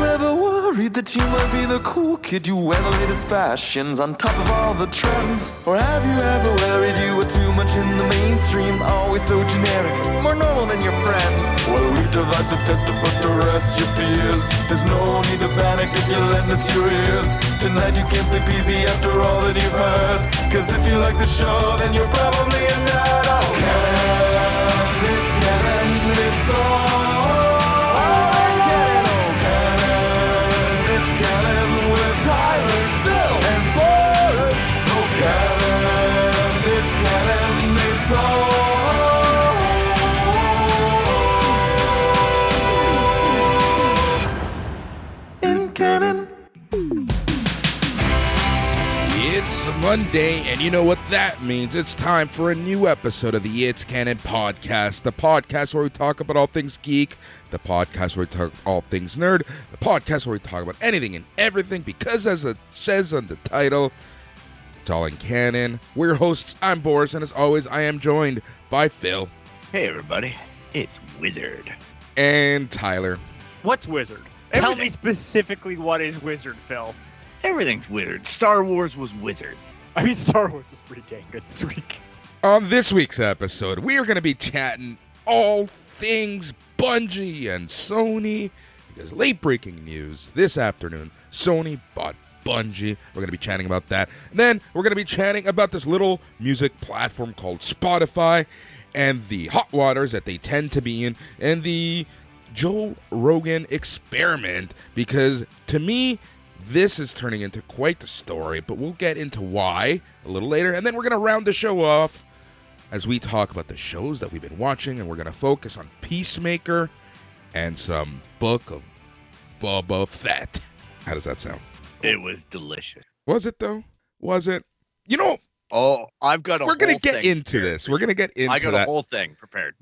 ever worried that you might be the cool kid? You wear the latest fashions on top of all the trends. Or have you ever worried you were too much in the mainstream? Always so generic, more normal than your friends. Well, we've devised a test to put to rest your fears. There's no need to panic if you lend us your ears. Tonight you can't sleep easy after all that you've heard. Cause if you like the show, then you're probably a nerd. Oh, Canon, it's Canon, it's all. Tyler, Phil, and Boris. Oh, Canon, it's Canon, it's all in Canon. It's Monday, and you know what that means. It's time for a new episode of the It's Canon Podcast, the podcast where we talk about all things geek, the podcast where we talk all things nerd, the podcast where we talk about anything and everything, because as it says on the title, it's all in canon. We're your hosts. I'm Boris, and as always, I am joined by Phil. Hey, everybody. It's Wizard. And Tyler. What's Wizard? Tell me specifically what is Wizard, Phil. Everything's Wizard. Star Wars was Wizard. I mean, Star Wars is pretty dang good this week. On this week's episode, we are going to be chatting all things Bungie and Sony, because late breaking news this afternoon, Sony bought Bungie. We're going to be chatting about that. And then we're going to be chatting about this little music platform called Spotify and the hot waters that they tend to be in, and the Joe Rogan experiment, because to me, this is turning into quite the story, but we'll get into why a little later. And then we're going to round the show off as we talk about the shows that we've been watching, and we're going to focus on Peacemaker and some Book of Boba Fett. How does that sound? It was delicious. Was it, though? Was it? You know, I've got a we're going to get thing into prepared. this. We're going to get into I got that. a whole thing prepared.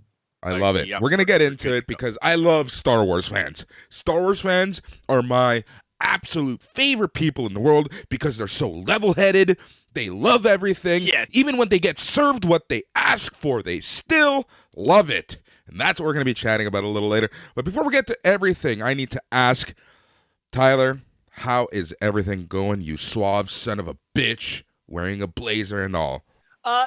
I love it. We're going to get into it because I love Star Wars fans. Star Wars fans are my absolute favorite people in the world because they're so level-headed. They love everything. Yes. Even when they get served what they ask for, they still love it. And that's what we're going to be chatting about a little later. But before we get to everything, I need to ask, Tyler, how is everything going, you suave son of a bitch, wearing a blazer and all?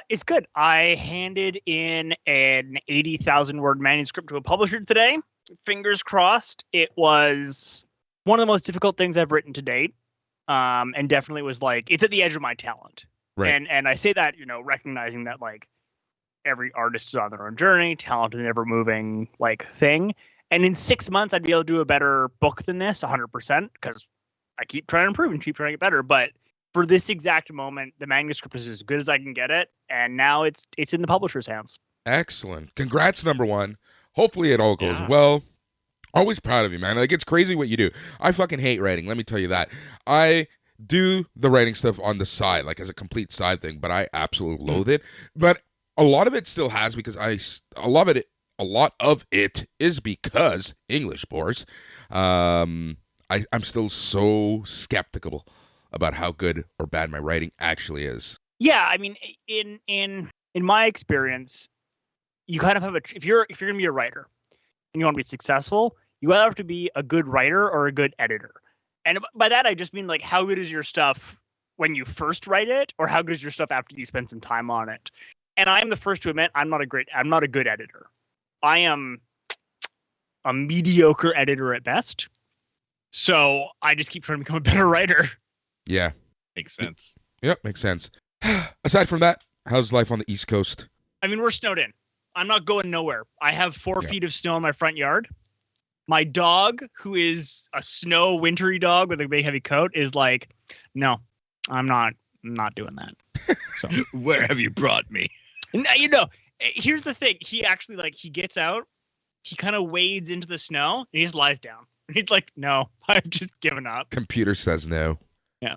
It's good. I handed in an 80,000-word manuscript to a publisher today. Fingers crossed. It was one of the most difficult things I've written to date, and definitely was like, it's at the edge of my talent. Right. And I say that, recognizing that like every artist is on their own journey, talent is an ever-moving like thing. And in 6 months, I'd be able to do a better book than this, 100%, because I keep trying to improve and keep trying to get better. But for this exact moment, the manuscript is as good as I can get it, and now it's in the publisher's hands. Excellent. Congrats, number one. Hopefully it all goes well. Always proud of you, man. Like, it's crazy what you do. I fucking hate writing. Let me tell you that. I do the writing stuff on the side, like as a complete side thing, but I absolutely loathe it. But a lot of it still has, because a lot of it is because English, Boris. I'm still so skeptical about how good or bad my writing actually is. Yeah, I mean, in my experience, you kind of have if you're going to be a writer and you want to be successful, you either have to be a good writer or a good editor. And by that, I just mean like, how good is your stuff when you first write it, or how good is your stuff after you spend some time on it? And I am the first to admit I'm not a good editor. I am a mediocre editor at best. So I just keep trying to become a better writer. Yeah. Makes sense. Yep, makes sense. Aside from that, how's life on the East Coast? I mean, we're snowed in. I'm not going nowhere. I have 4 feet of snow in my front yard. My dog, who is a snow wintry dog with a big heavy coat, is like, no, I'm not doing that. So Where have you brought me? and, here's the thing. He actually he gets out, he kind of wades into the snow, and he just lies down. And he's like, no, I've just given up. Computer says no. Yeah.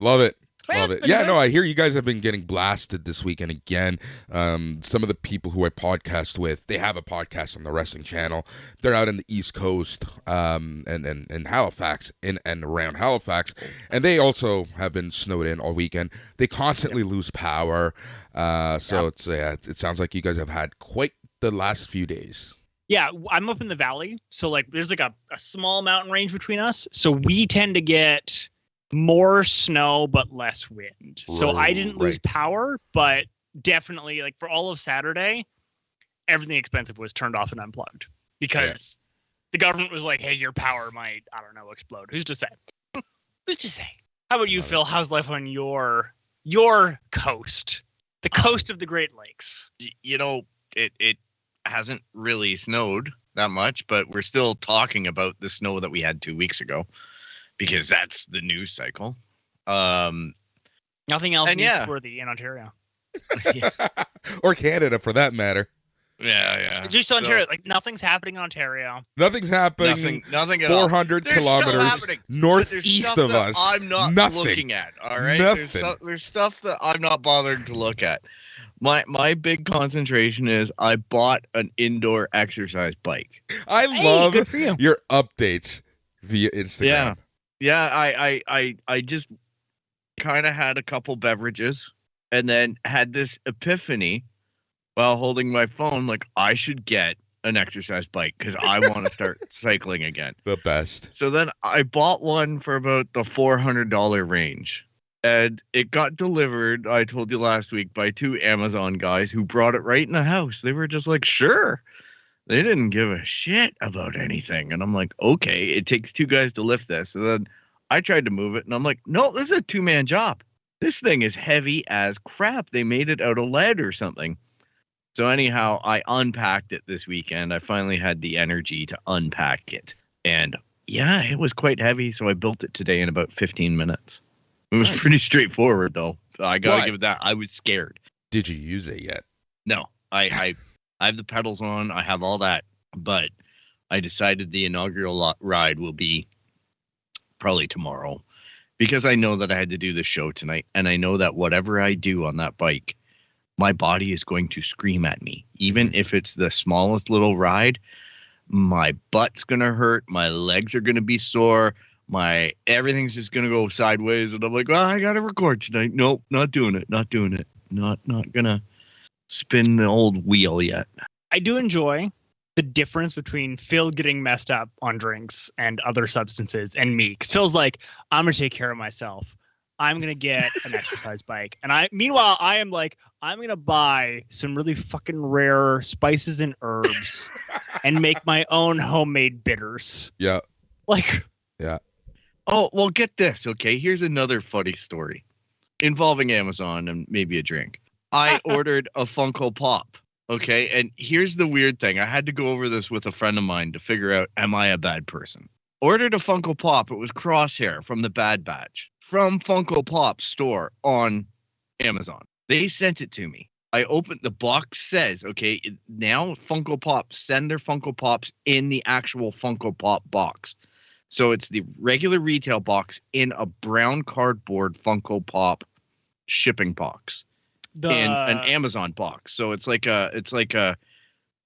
Love it. Man, Love it. Yeah, no, I hear you guys have been getting blasted this weekend again. Some of the people who I podcast with, they have a podcast on the wrestling channel. They're out in the East Coast, and Halifax, in and around Halifax, and they also have been snowed in all weekend. They constantly lose power, so it sounds like you guys have had quite the last few days. Yeah, I'm up in the valley, so like there's like a small mountain range between us, so we tend to get more snow but less wind. So I didn't lose Right. power, but definitely like for all of Saturday, everything expensive was turned off and unplugged because the government was like, "Hey, your power might, I don't know, explode." Who's to say? Who's to say? How about you, Love it. Phil? How's life on your coast, the coast of the Great Lakes? You know, it hasn't really snowed that much, but we're still talking about the snow that we had 2 weeks ago because that's the news cycle. Nothing else And yeah. newsworthy in Ontario. Or Canada, for that matter. Yeah. Just Ontario, like nothing's happening in Ontario. Nothing's happening. Nothing at all. 400 There's stuff kilometers happening, but there's northeast stuff of that us. I'm not Nothing. looking at. All right, Nothing. There's stuff that I'm not bothering to look at. My big concentration is I bought an indoor exercise bike. I Hey, love good for you. your updates via Instagram. Yeah. I just kind of had a couple beverages and then had this epiphany while holding my phone. Like I should get an exercise bike because I want to start cycling again. The best. So then I bought one for about the $400 range. And it got delivered, I told you last week, by 2 Amazon guys who brought it right in the house. They were just like, sure. They didn't give a shit about anything. And I'm like, okay, it takes 2 guys to lift this. And then I tried to move it, and I'm like, no, this is a 2-man job. This thing is heavy as crap. They made it out of lead or something. So anyhow, I unpacked it this weekend. I finally had the energy to unpack it. And yeah, it was quite heavy. So I built it today in about 15 minutes. It was pretty straightforward, though. I gotta But- give it that. I was scared. Did you use it yet? No, I have the pedals on. I have all that, but I decided the inaugural ride will be probably tomorrow because I know that I had to do the show tonight, and I know that whatever I do on that bike, my body is going to scream at me, even if it's the smallest little ride. My butt's gonna hurt. My legs are gonna be sore. Everything's just gonna go sideways, and I'm like, well, I gotta record tonight. Nope, not doing it. Not gonna spin the old wheel yet. I do enjoy the difference between Phil getting messed up on drinks and other substances and me. Because Phil's like, I'm gonna take care of myself. I'm gonna get an exercise bike, and meanwhile I am like, I'm gonna buy some really fucking rare spices and herbs and make my own homemade bitters. Yeah. Like, Oh, well, get this, okay? Here's another funny story involving Amazon and maybe a drink. I ordered a Funko Pop, okay? And here's the weird thing. I had to go over this with a friend of mine to figure out, am I a bad person? Ordered a Funko Pop. It was Crosshair from the Bad Batch from Funko Pop store on Amazon. They sent it to me. I opened the box, says, okay, now Funko Pops send their Funko Pops in the actual Funko Pop box. So it's the regular retail box in a brown cardboard Funko Pop shipping box in an Amazon box. So it's like a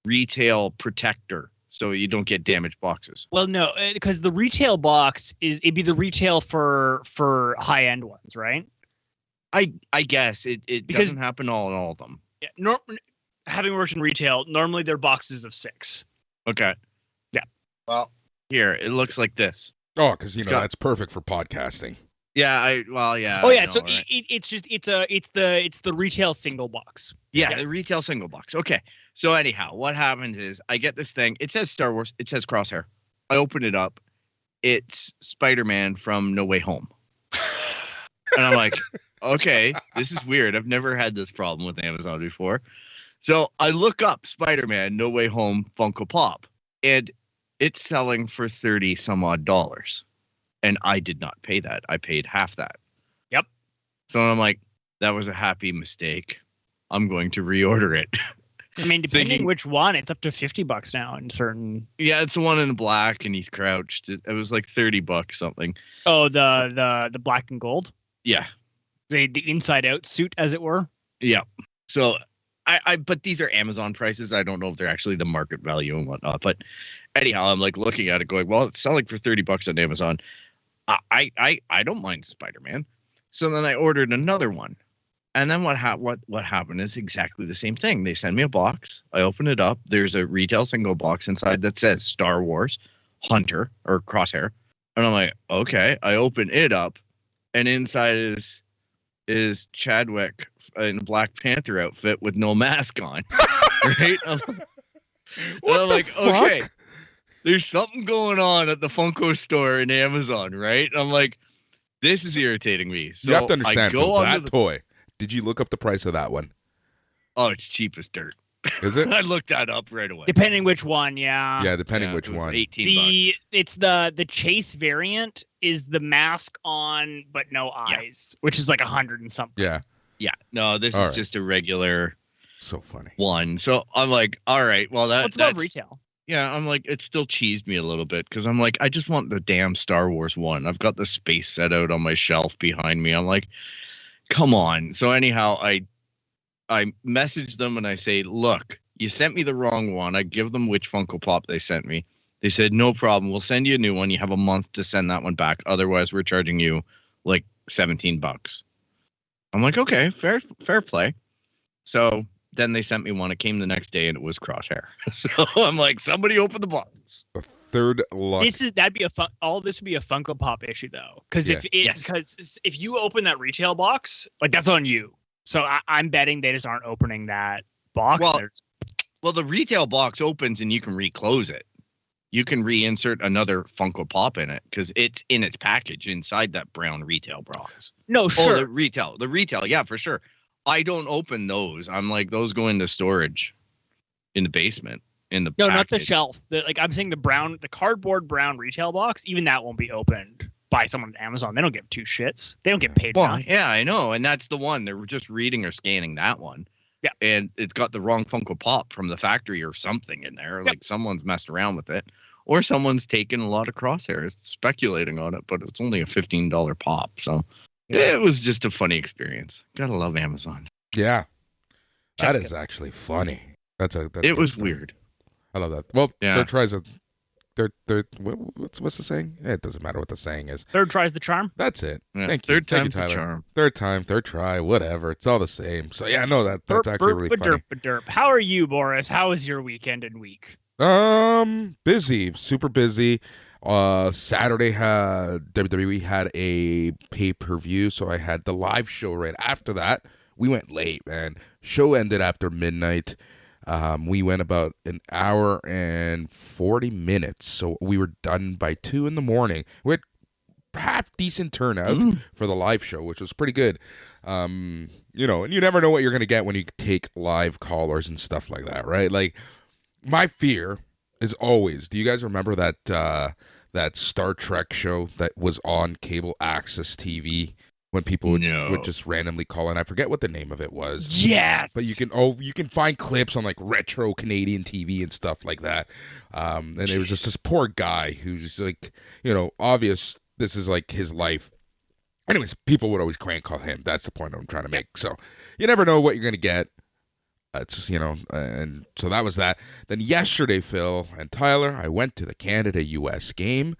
retail protector, so you don't get damaged boxes. well, no, because the retail box it'd be the retail for high end ones, right? I guess it Because- doesn't happen all in all of them. Yeah, having worked in retail, normally they're boxes of 6. Okay. Yeah. Well, here it looks like this. Oh, because It's got- that's perfect for podcasting. Yeah. Oh I yeah, know, so right? it's the retail single box. Yeah, Yeah. the retail single box. Okay. So anyhow, what happens is I get this thing. It says Star Wars. It says Crosshair. I open it up. It's Spider-Man from No Way Home. And I'm like, okay, this is weird. I've never had this problem with Amazon before. So I look up Spider-Man No Way Home Funko Pop, and it's selling for $30 some odd. And I did not pay that. I paid half that. Yep. So I'm like, that was a happy mistake. I'm going to reorder it. I mean, depending Thinking- which one, it's up to $50 now in certain. Yeah, it's the one in black and he's crouched. It was like $30 something. Oh, the black and gold, Yeah. the inside out suit, as it were. Yeah. So but these are Amazon prices. I don't know if they're actually the market value and whatnot. But anyhow, I'm like looking at it going, well, it's selling for $30 on Amazon. I don't mind Spider-Man. So then I ordered another one. And then what happened is exactly the same thing. They send me a box. I open it up. There's a retail single box inside that says Star Wars Hunter or Crosshair. And I'm like, okay. I open it up, and inside is Chadwick in a Black Panther outfit with no mask on. Right? I'm like, fuck? okay, there's something going on at the Funko store in Amazon, right? I'm like, this is irritating me. So you have to understand, I go Phil, that toy. Did you look up the price of that one? Oh, it's cheap as dirt. Is it? I looked that up right away. Depending which one, yeah. Yeah, depending which it was one. $18. It's the chase variant is the mask on but no eyes, which is like 100 and something. Yeah. Yeah. No, this All is right. just a regular So funny. one. So I'm like, all right, well What's about that's retail? yeah, I'm like, it still cheesed me a little bit because I'm like, I just want the damn Star Wars one. I've got the space set out on my shelf behind me. I'm like, come on. So anyhow, I message them and I say, look, you sent me the wrong one. I give them which Funko Pop they sent me. They said, no problem. We'll send you a new one. You have a month to send that one back. Otherwise, we're charging you like $17. I'm like, okay, fair play. So then they sent me one. It came the next day and it was Crosshair. So I'm like, somebody open the box. A third luck. All this would be a Funko Pop issue though, because Yeah. if you open that retail box, like that's on you. So I'm betting they just aren't opening that box. Well, the retail box opens and you can reclose it. You can reinsert another Funko Pop in it because it's in its package inside that brown retail box. No, sure. Oh, the retail, yeah, for sure. I don't open those. I'm like, those go into storage in the basement. No, package. not the shelf. I'm saying the cardboard brown retail box. Even that won't be opened by someone at Amazon. They don't give two shits. They don't get paid. Well, yeah, I know, and that's the one. They're just reading or scanning that one. Yeah, and it's got the wrong Funko Pop from the factory or something in there. Like someone's messed around with it, or someone's taken a lot of Crosshairs, speculating on it. But it's only a $15 pop, so it was just a funny experience. Gotta love Amazon. Yeah. That Check is it. actually funny. It was weird. I love that. Well, Yeah. third tries a what's the saying? It doesn't matter what the saying is. Third tries the charm. That's it. Yeah, Thank you. third Thank you, time's the Tyler. charm. Third time, third try, whatever. It's all the same. So yeah, no, that's Burp, actually burp, really ba-derp, funny. ba-derp. How are you, Boris? How was your weekend and week? Busy, super busy. Saturday WWE had a pay-per-view, so I had the live show right after that. We went late, man. Show ended after midnight. We went about an hour and 40 minutes, so we were done by 2 in the morning. We had half decent turnout for the live show, which was pretty good. And you never know what you're gonna get when you take live callers and stuff like that, right? Like, my fear is always, do you guys remember that Star Trek show that was on cable access TV when people would just randomly call in? I forget what the name of it was. Yes. But you can find clips on like retro Canadian TV and stuff like that. And it was just this poor guy who's like, obvious this is like his life. Anyways, people would always crank call him. That's the point I'm trying to make. So you never know what you're going to get. It's just, and so that was that. Then yesterday, Phil and Tyler, I went to the Canada-US game.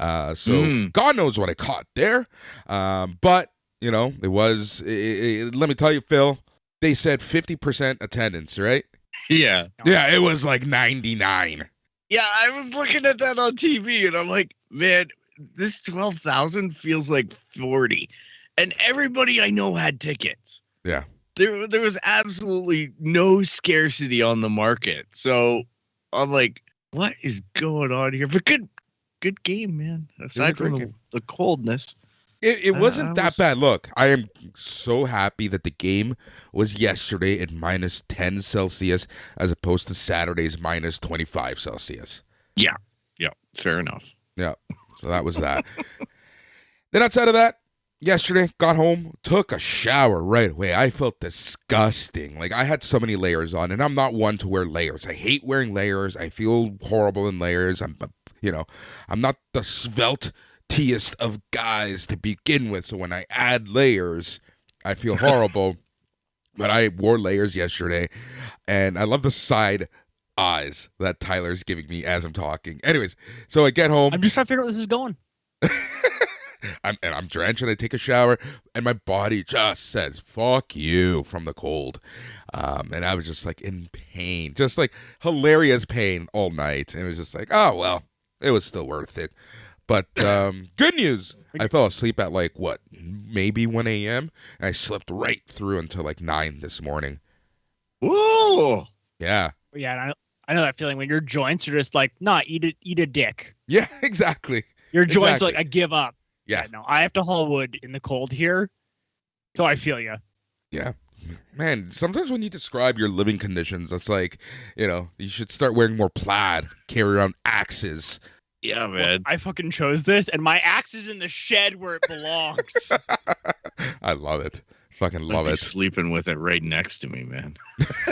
So God knows what I caught there. But, it was, let me tell you, Phil, they said 50% attendance, right? Yeah. Yeah, it was like 99. Yeah, I was looking at that on TV and I'm like, man, this 12,000 feels like 40. And everybody I know had tickets. Yeah. There was absolutely no scarcity on the market. So I'm like, what is going on here? But good game, man. Aside from the coldness. It wasn't that bad. Look, I am so happy that the game was yesterday at minus 10 Celsius as opposed to Saturday's minus 25 Celsius. Yeah. Yeah. Fair enough. Yeah. So that was that. Then outside of that, yesterday, got home, took a shower right away. I felt disgusting. Like, I had so many layers on, and I'm not one to wear layers. I hate wearing layers. I feel horrible in layers. I'm not the sveltest of guys to begin with. So when I add layers, I feel horrible. But I wore layers yesterday, and I love the side eyes that Tyler's giving me as I'm talking. Anyways, so I get home. I'm just trying to figure out where this is going. I'm drenched and I take a shower and my body just says "fuck you" from the cold, and I was just like in pain, just like hilarious pain all night, and it was just like, oh well, it was still worth it. But good news, I fell asleep at like what, maybe 1 a.m. and I slept right through until like 9 this morning. Whoa! Yeah. Yeah, I know that feeling when your joints are just like, nah, eat a dick. Yeah, exactly. Your joints Exactly. are like, I give up. Yeah. No, I have to haul wood in the cold here. So I feel you. Yeah. Man, sometimes when you describe your living conditions, it's like, you should start wearing more plaid, carry around axes. Yeah, man. I fucking chose this, and my axe is in the shed where it belongs. I love it. Fucking love I'd be it. sleeping with it right next to me, man.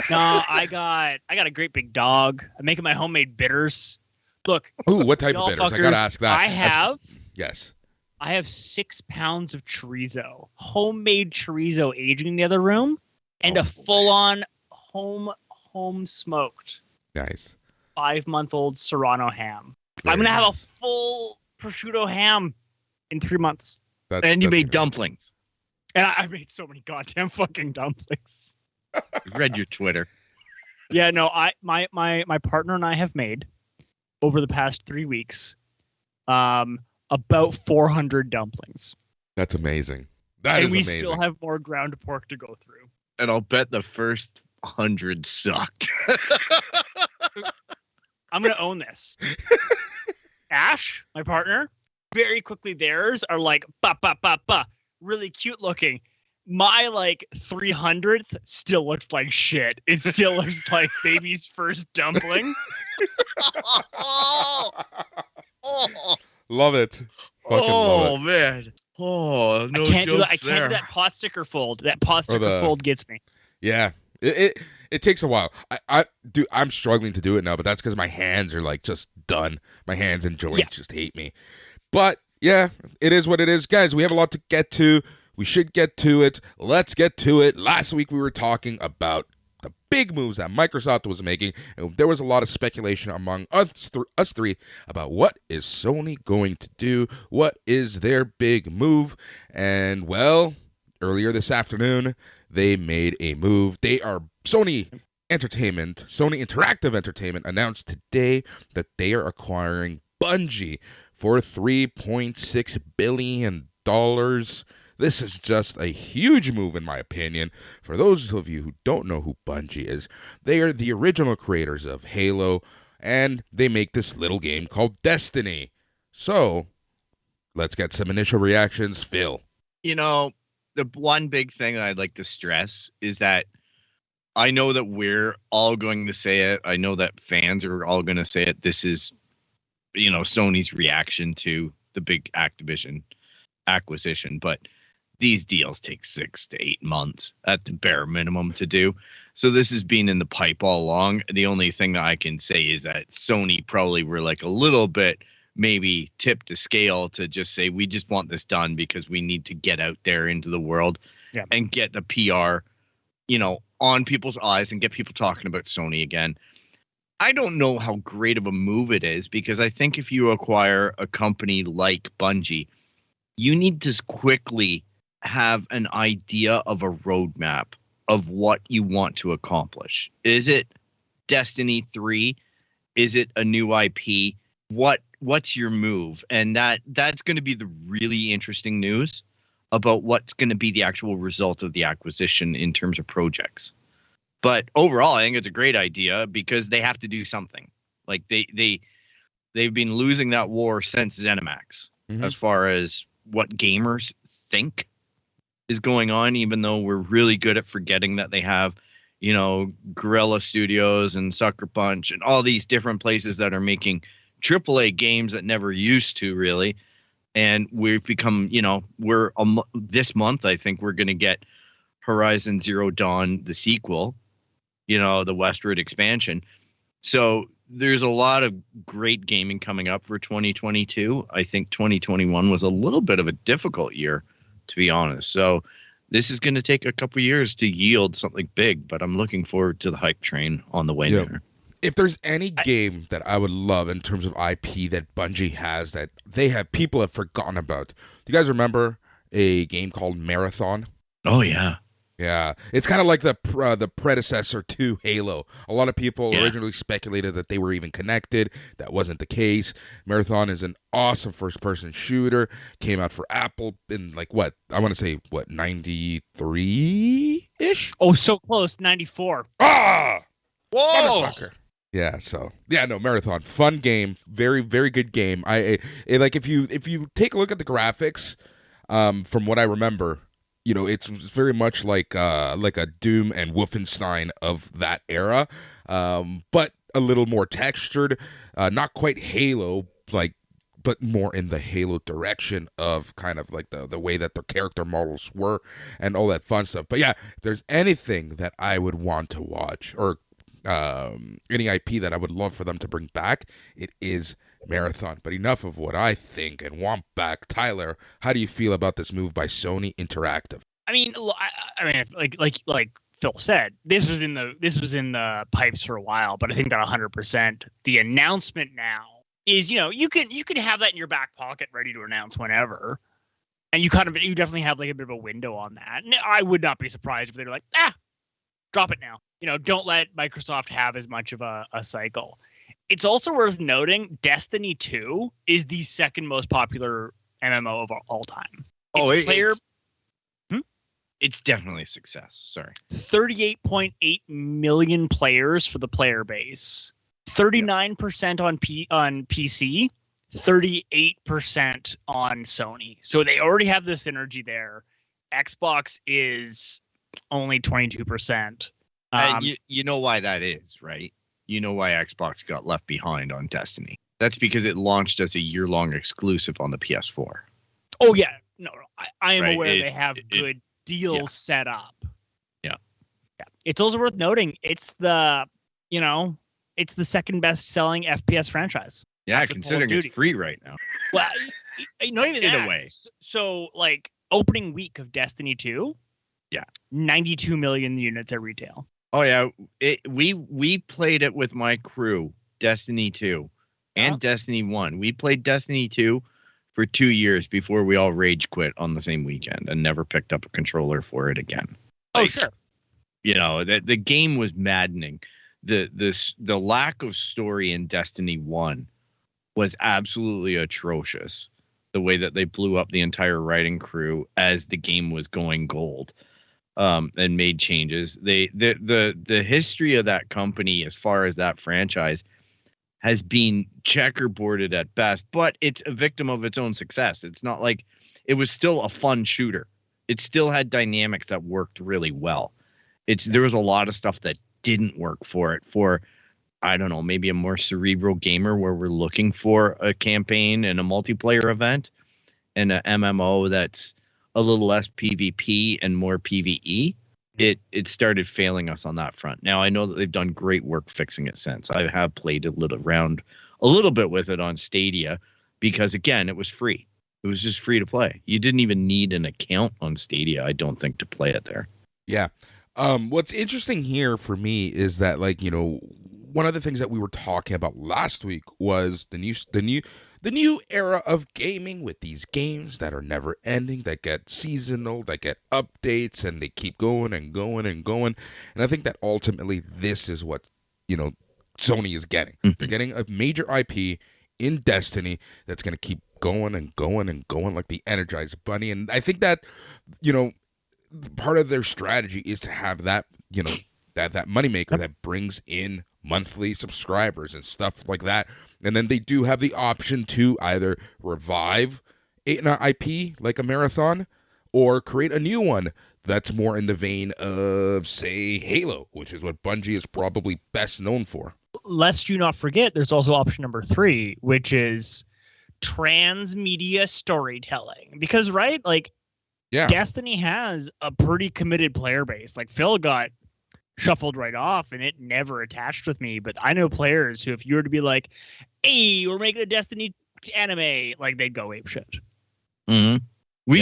No, I got a great big dog. I'm making my homemade bitters. Look. Ooh, what type y'all of bitters? I fuckers, gotta ask that. Yes. Yes. I have 6 pounds of chorizo, homemade chorizo aging in the other room, and a full-on home smoked Nice. 5-month-old Serrano ham. Very I'm gonna have a nice. full prosciutto ham in 3 months. And you that's made good. dumplings. And I made so many goddamn fucking dumplings. Read your Twitter. Yeah, no, my partner and I have made over the past 3 weeks, about 400 dumplings. That's amazing. That is and we amazing. still have more ground pork to go through. And I'll bet the first 100 sucked. I'm gonna own this. Ash, my partner, very quickly theirs are like really cute looking. My like 300th still looks like shit. It still looks like baby's first dumpling. Love it. Fucking love it. Man. Oh, no I can't do that. I jokes can't there. do that pot sticker fold. That pot sticker fold gets me. Yeah. It takes a while. I'm struggling to do it now, but that's because my hands are like just done. My hands and joints just hate me. But yeah, it is what it is. Guys, we have a lot to get to. We should get to it. Let's get to it. Last week we were talking about the big moves that Microsoft was making, and there was a lot of speculation among us three about what is Sony going to do, what is their big move, and well, earlier this afternoon, they made a move. Sony Interactive Entertainment announced today that they are acquiring Bungie for $3.6 billion. This is just a huge move, in my opinion. For those of you who don't know who Bungie is, they are the original creators of Halo, and they make this little game called Destiny. So, let's get some initial reactions. Phil. The one big thing I'd like to stress is that I know that we're all going to say it. I know that fans are all going to say it. This is, Sony's reaction to the big Activision acquisition, but these deals take 6 to 8 months at the bare minimum to do. So this has been in the pipe all along. The only thing that I can say is that Sony probably were like a little bit maybe tipped the scale to just say, we just want this done because we need to get out there into the world and get the PR, on people's eyes and get people talking about Sony again. I don't know how great of a move it is, because I think if you acquire a company like Bungie, you need to quickly have an idea of a roadmap of what you want to accomplish. Is it Destiny 3? Is it a new IP? What's your move? And that's going to be the really interesting news about what's going to be the actual result of the acquisition in terms of projects. But overall, I think it's a great idea because they have to do something. Like they've been losing that war since ZeniMax, as far as what gamers think is going on, even though we're really good at forgetting that they have, Guerrilla Studios and Sucker Punch and all these different places that are making AAA games that never used to really. And we've become, this month, I think we're going to get Horizon Zero Dawn, the sequel, the Westward expansion. So there's a lot of great gaming coming up for 2022. I think 2021 was a little bit of a difficult year, to be honest. So this is going to take a couple years to yield something big, but I'm looking forward to the hype train on the way there. If there's any game that I would love in terms of IP that Bungie has that people have forgotten about, do you guys remember a game called Marathon? Oh yeah. Yeah, it's kind of like the predecessor to Halo. A lot of people originally speculated that they were even connected. That wasn't the case. Marathon is an awesome first-person shooter. Came out for Apple in I want to say 93-ish? Oh, so close, 94. Ah! Whoa! Motherfucker. Yeah, Marathon, fun game, very very good game. If you take a look at the graphics, from what I remember, it's very much like a Doom and Wolfenstein of that era, but a little more textured, not quite Halo, but more in the Halo direction of kind of like the way that their character models were and all that fun stuff. But yeah, if there's anything that I would want to watch or any IP that I would love for them to bring back, it is Marathon. But enough of what I think and want back. Tyler, how do you feel about this move by Sony Interactive? I mean, like Phil said, this was in the pipes for a while, but I think that 100%. The announcement now is, you can have that in your back pocket, ready to announce whenever, and you definitely have like a bit of a window on that. And I would not be surprised if they were like, drop it now. Don't let Microsoft have as much of a cycle. It's also worth noting Destiny 2 is the second most popular MMO of all time. It's definitely a success. Sorry. 38.8 million players for the player base. 39% on PC, 38% on Sony. So they already have this synergy there. Xbox is only 22%. And you know why that is, right? You know why Xbox got left behind on Destiny. That's because it launched as a year-long exclusive on the PS4. Oh, yeah. No, I am aware they have good deals set up. Yeah. It's also worth noting it's the second best-selling FPS franchise. Yeah, considering it's free right now. Well, not even in that. a way. So, opening week of Destiny 2, 92 million units at retail. Oh yeah, we played it with my crew, Destiny 2 and Destiny 1. We played Destiny 2 for 2 years before we all rage quit on the same weekend and never picked up a controller for it again. Oh sure. The game was maddening. The lack of story in Destiny 1 was absolutely atrocious. The way that they blew up the entire writing crew as the game was going gold. And made changes. The history of that company, as far as that franchise, has been checkerboarded at best, but it's a victim of its own success. It's not like it was still a fun shooter. It still had dynamics that worked really well. There was a lot of stuff that didn't work for it. For, I don't know, maybe a more cerebral gamer where we're looking for a campaign and a multiplayer event and an MMO that's a little less PvP and more PvE, it started failing us on that front. Now, I know that they've done great work fixing it since. I have played a little bit with it on Stadia because, again, it was free. It was just free to play. You didn't even need an account on Stadia, I don't think, to play it there. Yeah. What's interesting here for me is that, one of the things that we were talking about last week was the new era of gaming with these games that are never ending, that get seasonal, that get updates, and they keep going and going and going. And I think that ultimately this is what, Sony is getting. Mm-hmm. They're getting a major IP in Destiny that's going to keep going and going and going like the Energized Bunny. And I think that, part of their strategy is to have that, that moneymaker that brings in monthly subscribers and stuff like that. And then they do have the option to either revive an IP like a Marathon or create a new one that's more in the vein of, say, Halo, which is what Bungie is probably best known for. Lest you not forget, there's also option number 3, which is transmedia storytelling. Because, right, Destiny has a pretty committed player base. Phil got shuffled right off and it never attached with me, but I know players who, if you were to be like, hey, we're making a Destiny anime, they'd go ape shit. Mm-hmm.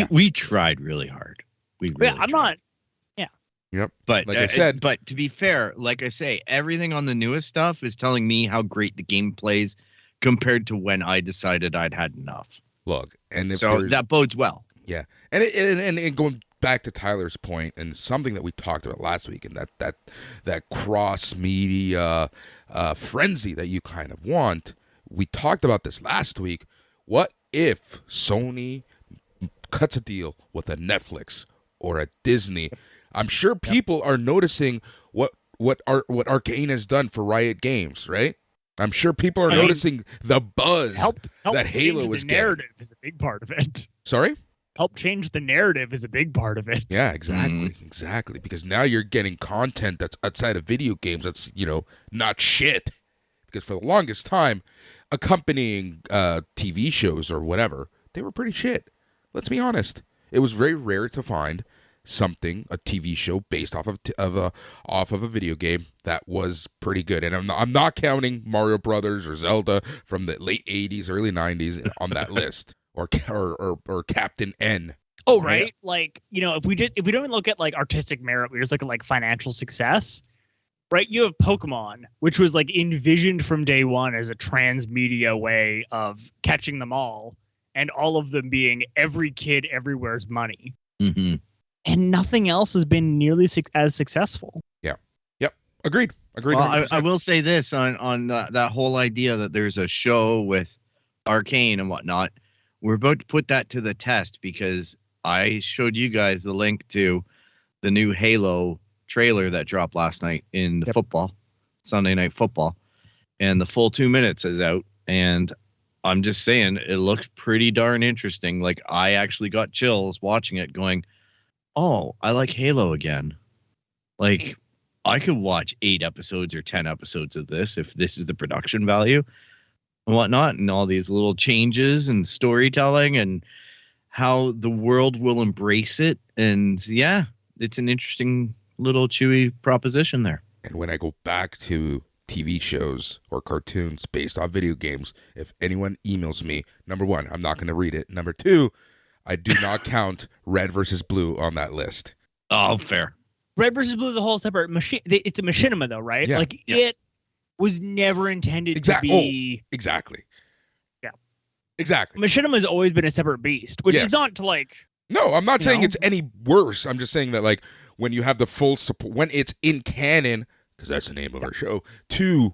We tried really hard. We really tried. Yep. But Like I said, but to be fair, like I say, everything on the newest stuff is telling me how great the game plays compared to when I decided I'd had enough. look, and if So that bodes well. yeah, and going back to Tyler's point, and something that we talked about last week, and that cross media frenzy that you kind of want. We talked about this last week. What if Sony cuts a deal with a Netflix or a Disney? I'm sure people are noticing what Arcane has done for Riot Games, right? I'm sure people are noticing the buzz Help that Halo is the getting. narrative is a big part of it. Sorry? Help change the narrative is a big part of it. Yeah, exactly. Because now you're getting content that's outside of video games that's, not shit. Because for the longest time, accompanying TV shows or whatever, they were pretty shit. Let's be honest. It was very rare to find a TV show based off of a video game that was pretty good. And I'm not counting Mario Brothers or Zelda from the late 80s, early 90s on that list. Or Captain N. Oh, right. Like, if we don't even look at like artistic merit, we just look at like financial success, right? You have Pokemon, which was like envisioned from day one as a transmedia way of catching them all, and all of them being every kid everywhere's money. Mm-hmm. And nothing else has been nearly as successful. Yeah. Yep. Agreed. Well, I will say this on that whole idea that there's a show with Arcane and whatnot. We're about to put that to the test because I showed you guys the link to the new Halo trailer that dropped last night in the Sunday Night Football. And the full 2 minutes is out. And I'm just saying, it looks pretty darn interesting. Like, I actually got chills watching it going, oh, I like Halo again. Like, I could watch 8 episodes or 10 episodes of this if this is the production value and whatnot, and all these little changes and storytelling and how the world will embrace it. And yeah, it's an interesting little chewy proposition there. And when I go back to TV shows or cartoons based off video games, if anyone emails me, number one, I'm not going to read it. Number two, I do not count Red versus Blue on that list. Oh, fair. Red versus Blue is a whole separate machine. It's a machinima, though, right? Yeah. Like, Yes. it was never intended to be... Exactly. Yeah. Exactly. Machinima has always been a separate beast, which is not to, like... No, I'm not saying it's any worse. I'm just saying that, like, when you have the full support, when it's in canon, because that's the name of our show, to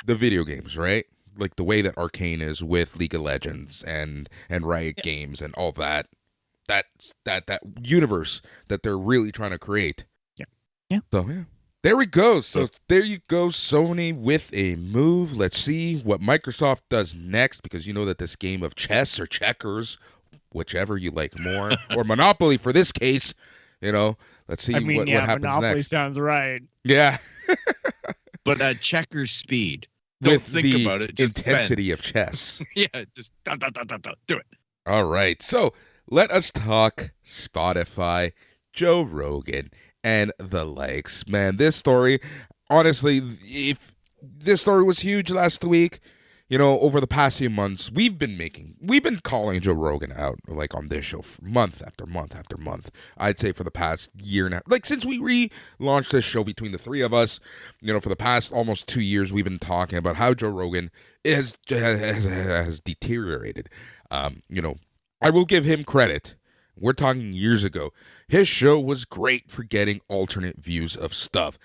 the video games, right? Like the way that Arcane is with League of Legends and Riot Games and all that universe that they're really trying to create. Yeah. So, yeah. There we go. So there you go, Sony with a move. Let's see what Microsoft does next, because you know that this game of chess or checkers, whichever you like more, or Monopoly for this case, let's see what happens Monopoly next. Sounds right. Yeah. But at checker speed. Don't With think the about it. Just intensity of chess. Yeah, just do it. All right. So let us talk Spotify, Joe Rogan, and the likes. Man, this story, honestly, if this story was huge last week, over the past few months, we've been calling Joe Rogan out, like, on this show for month after month after month. I'd say for the past year and a half, like, since we relaunched this show between the three of us, for the past almost 2 years, we've been talking about how Joe Rogan has deteriorated. I will give him credit. We're talking years ago. His show was great for getting alternate views of stuff,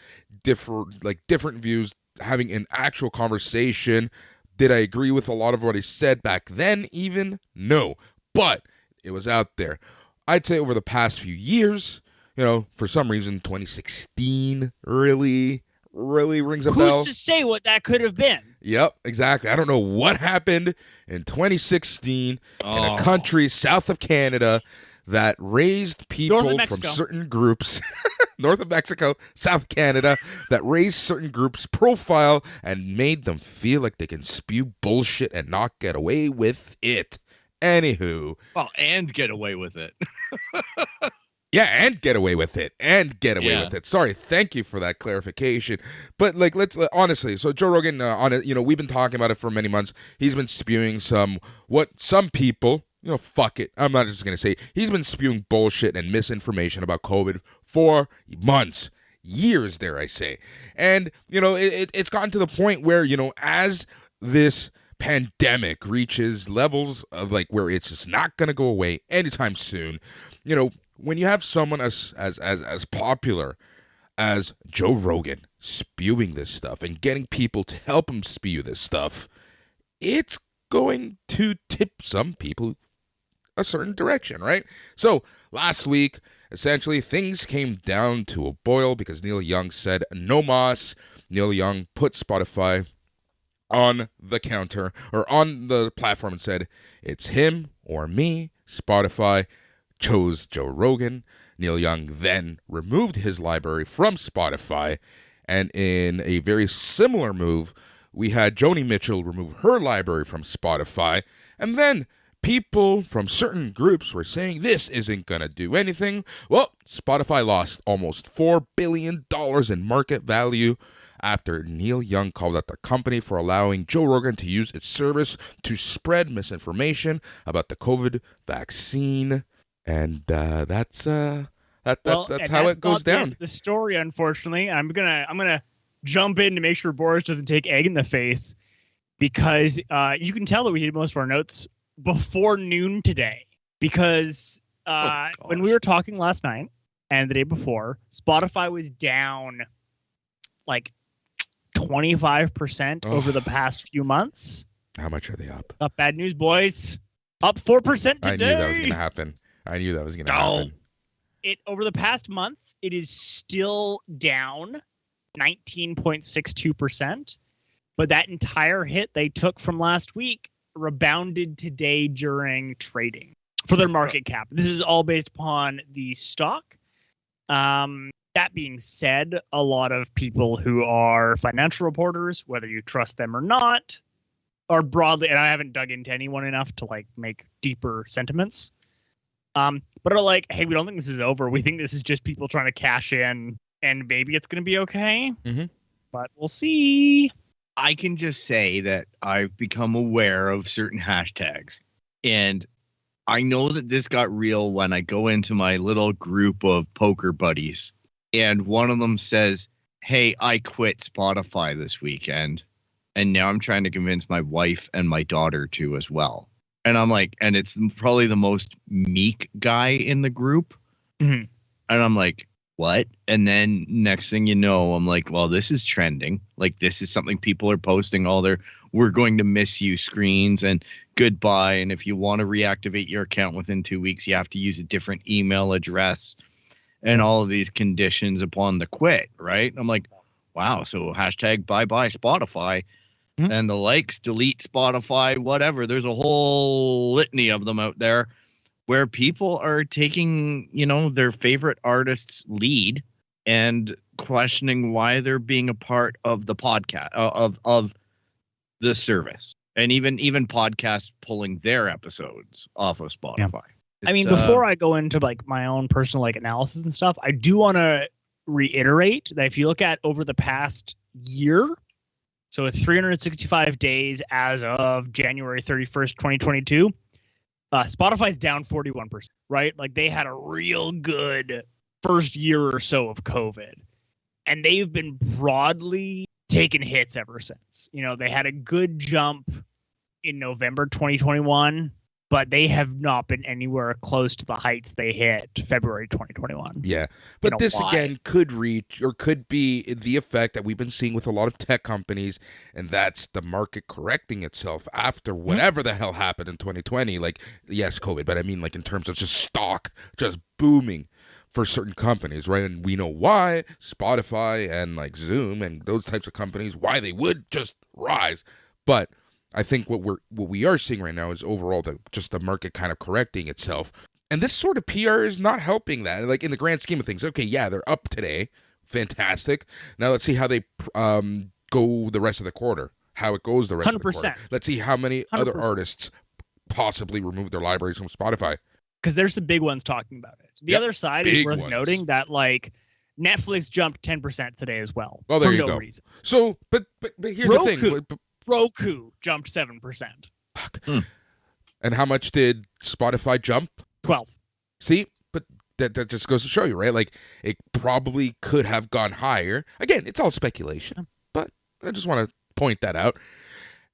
different views, having an actual conversation. Did I agree with a lot of what he said back then even? No. But it was out there. I'd say over the past few years, for some reason, 2016 really rings a bell. Who's to say what that could have been? Yep, exactly. I don't know what happened in 2016 in a country south of Canada that raised people from certain groups, north of Mexico, South Canada, that raised certain groups' profile and made them feel like they can spew bullshit and not get away with it. Anywho. Well, and get away with it. Yeah, and get away with it. With it. Sorry, thank you for that clarification. But, like, let's honestly, so Joe Rogan, we've been talking about it for many months. He's been spewing what some people fuck it. I'm not just going to say he's been spewing bullshit and misinformation about COVID for months, years, dare I say. And, it's gotten to the point where, as this pandemic reaches levels of like where it's just not going to go away anytime soon, when you have someone as popular as Joe Rogan spewing this stuff and getting people to help him spew this stuff, it's going to tip some people a certain direction, right? So last week, essentially, things came down to a boil because Neil Young said no mas. Neil Young put Spotify on the counter or on the platform and said, it's him or me. Spotify chose Joe Rogan. Neil Young then removed his library from Spotify. And in a very similar move, we had Joni Mitchell remove her library from Spotify. And then people from certain groups were saying this isn't going to do anything. Well, Spotify lost almost $4 billion in market value after Neil Young called out the company for allowing Joe Rogan to use its service to spread misinformation about the COVID vaccine. And that's how it goes down. The story, unfortunately, I'm gonna jump in to make sure Boris doesn't take egg in the face, because you can tell that we did most of our notes before noon today, because when we were talking last night and the day before, Spotify was down like 25% over the past few months. How much are they up? Not bad news, boys. Up 4% today. I knew that was going to happen. Happen. Over the past month, it is still down 19.62%. But that entire hit they took from last week rebounded today during trading for their market cap. This is all based upon the stock. That being said, a lot of people who are financial reporters, whether you trust them or not, are broadly, and I haven't dug into anyone enough to like make deeper sentiments, but are like, hey, we don't think this is over. We think this is just people trying to cash in, and maybe it's going to be okay. Mm-hmm. But we'll see. I can just say that I've become aware of certain hashtags, and I know that this got real when I go into my little group of poker buddies, and one of them says, hey, I quit Spotify this weekend, and now I'm trying to convince my wife and my daughter to as well. And I'm like, and it's probably the most meek guy in the group. Mm-hmm. And I'm like, what? And then next thing you know, I'm like, well, this is trending. Like, this is something people are posting all their, we're going to miss you screens and goodbye. And if you want to reactivate your account within 2 weeks, you have to use a different email address and all of these conditions upon the quit. Right. I'm like, wow. So hashtag bye-bye Spotify. Mm-hmm. And the likes, delete Spotify, whatever. There's a whole litany of them out there where people are taking, their favorite artist's lead and questioning why they're being a part of the podcast of the service, and even podcasts pulling their episodes off of Spotify. Yeah. I mean, before I go into like my own personal like analysis and stuff, I do want to reiterate that if you look at over the past year, so it's 365 days as of January 31st, 2022. Spotify's down 41%, right? Like they had a real good first year or so of COVID, and they've been broadly taking hits ever since. They had a good jump in November 2021, but they have not been anywhere close to the heights they hit February 2021. Yeah, but this again could reach or could be the effect that we've been seeing with a lot of tech companies, and that's the market correcting itself after whatever the hell happened in 2020. Like, yes, COVID, but I mean like in terms of just stock just booming for certain companies, right? And we know why Spotify and like Zoom and those types of companies, why they would just rise. But I think what we are seeing right now is overall the market kind of correcting itself. And this sort of PR is not helping that. Like in the grand scheme of things, okay, yeah, they're up today. Fantastic. Now let's see how they go the rest of the quarter. How it goes the rest of the quarter. Let's see how many 100%. Other artists possibly remove their libraries from Spotify. Because there's some big ones talking about it. The other side is worth noting that like Netflix jumped 10% today as well. Oh, there you go. Reason. So, but here's the thing. Roku jumped 7%. And how much did Spotify jump? 12. See, but that just goes to show you, right? Like, it probably could have gone higher. Again, it's all speculation, but I just want to point that out.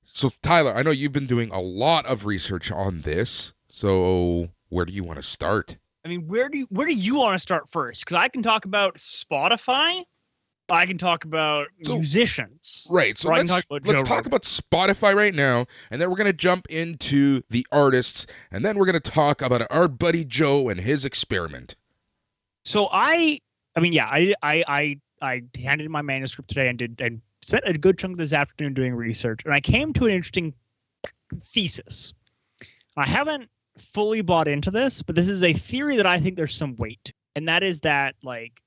So, Tyler, I know you've been doing a lot of research on this. So, where do you want to start? I mean, where do you want to start first? Because I can talk about Spotify. I can talk about musicians. Right. So let's talk about Spotify right now, and then we're going to jump into the artists, and then we're going to talk about our buddy Joe and his experiment. So I handed in my manuscript today and spent a good chunk of this afternoon doing research, and I came to an interesting thesis. I haven't fully bought into this, but this is a theory that I think there's some weight to, and that is that, like,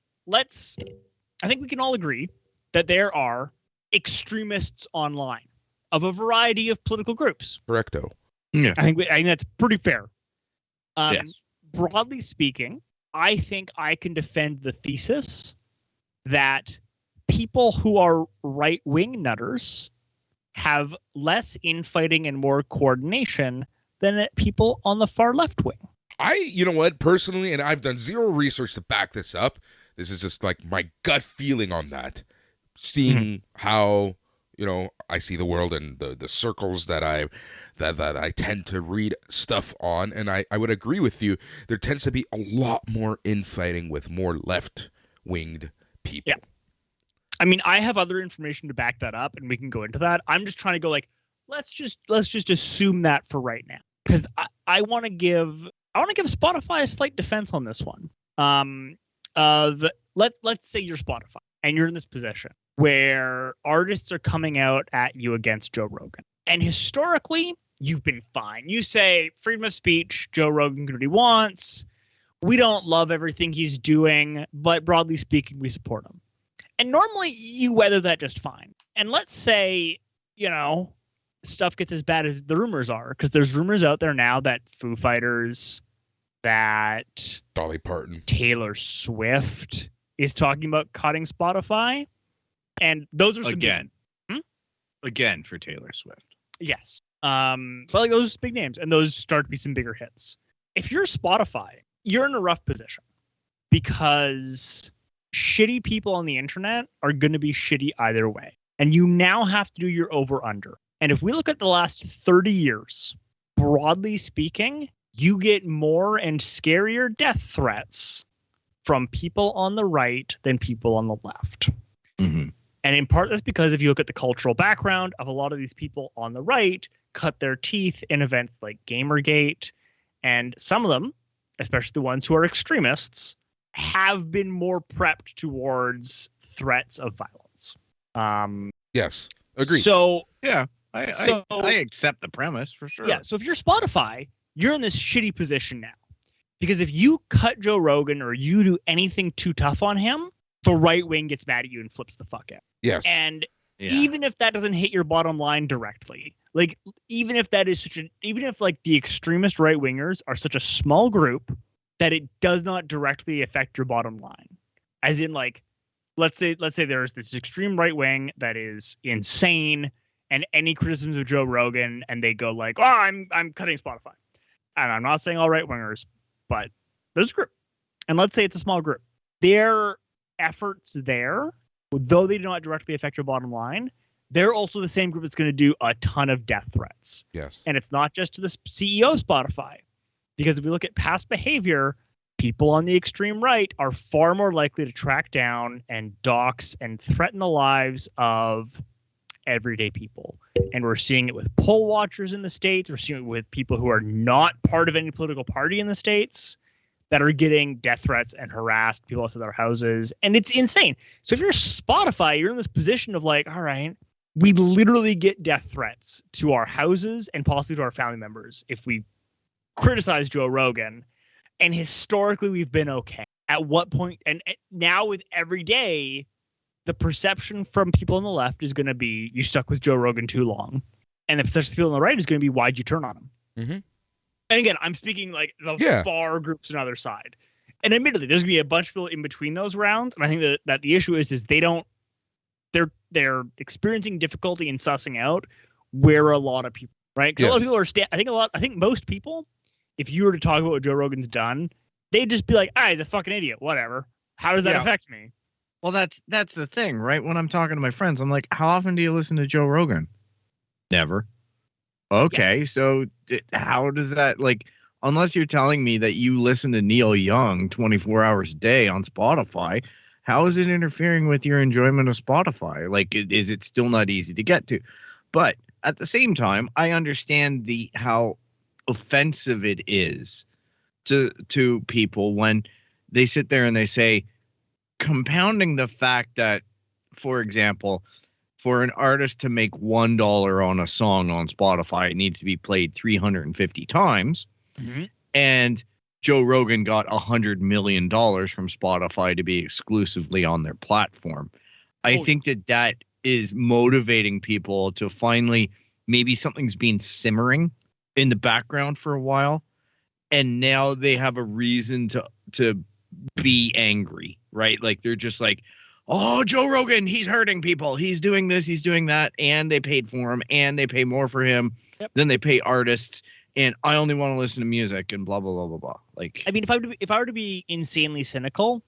I think we can all agree that there are extremists online of a variety of political groups. Correcto. Yeah. I think that's pretty fair. Yes. Broadly speaking, I think I can defend the thesis that people who are right-wing nutters have less infighting and more coordination than people on the far left wing. You know what, personally, and I've done zero research to back this up. This is just like my gut feeling on that. Seeing how, I see the world and the circles that I tend to read stuff on, and I would agree with you. There tends to be a lot more infighting with more left-winged people. Yeah. I mean, I have other information to back that up, and we can go into that. I'm just trying to go like, let's just assume that for right now, because I want to give Spotify a slight defense on this one. Let's say you're Spotify and you're in this position where artists are coming out at you against Joe Rogan. And historically, you've been fine. You say freedom of speech, Joe Rogan can do what he wants. We don't love everything he's doing, but broadly speaking, we support him. And normally you weather that just fine. And let's say, stuff gets as bad as the rumors are, because there's rumors out there now that Foo Fighters, that Dolly Parton, Taylor Swift is talking about cutting Spotify, and those are some again for Taylor Swift. Yes, but like those are big names, and those start to be some bigger hits. If you're Spotify, you're in a rough position because shitty people on the internet are going to be shitty either way, and you now have to do your over under. And if we look at the last 30 years, broadly speaking, you get more and scarier death threats from people on the right than people on the left. Mm-hmm. And in part, that's because if you look at the cultural background of a lot of these people on the right, cut their teeth in events like Gamergate, and some of them, especially the ones who are extremists, have been more prepped towards threats of violence. Yes, agree. So yeah, I accept the premise for sure. Yeah, so if you're Spotify, you're in this shitty position now. Because if you cut Joe Rogan or you do anything too tough on him, the right wing gets mad at you and flips the fuck out. Yes. And even if that doesn't hit your bottom line directly, like even if like the extremist right wingers are such a small group that it does not directly affect your bottom line. As in, like, let's say there's this extreme right wing that is insane, and any criticisms of Joe Rogan, and they go like, "Oh, I'm cutting Spotify." And I'm not saying all right wingers, but there's a group. And let's say it's a small group. Their efforts there, though they do not directly affect your bottom line, they're also the same group that's going to do a ton of death threats. Yes. And it's not just to the CEO of Spotify. Because if we look at past behavior, people on the extreme right are far more likely to track down and dox and threaten the lives of everyday people. And we're seeing it with poll watchers in the States. We're seeing it with people who are not part of any political party in the States that are getting death threats and harassed people outside their houses. And it's insane. So if you're Spotify, you're in this position of like, all right, we literally get death threats to our houses and possibly to our family members if we criticize Joe Rogan. And historically, we've been okay. At what point? And now with every day, the perception from people on the left is going to be, you stuck with Joe Rogan too long. And the perception of people on the right is going to be, why'd you turn on him? Mm-hmm. And again, I'm speaking like the far groups on the other side. And admittedly, there's going to be a bunch of people in between those rounds. And I think that the issue is they're experiencing difficulty in sussing out where a lot of people. right? Because a lot of people are. I think most people, if you were to talk about what Joe Rogan's done, they'd just be like, he's a fucking idiot. Whatever. How does that affect me? Well, that's the thing, right? When I'm talking to my friends, I'm like, how often do you listen to Joe Rogan? Never. Okay, so how does that, like, unless you're telling me that you listen to Neil Young 24 hours a day on Spotify, how is it interfering with your enjoyment of Spotify? Like, is it still not easy to get to? But at the same time, I understand how offensive it is to people when they sit there and they say, compounding the fact that, for example, for an artist to make $1 on a song on Spotify, it needs to be played 350 times. Mm-hmm. And Joe Rogan got $100 million from Spotify to be exclusively on their platform. I think that is motivating people to finally, maybe something's been simmering in the background for a while, and now they have a reason to be angry, right? Like, they're just like, oh, Joe Rogan, he's hurting people. He's doing this, he's doing that. And they paid for him, and they pay more for him than they pay artists. And I only want to listen to music and blah, blah, blah, blah, blah. Like, I mean, if I were to be insanely cynical,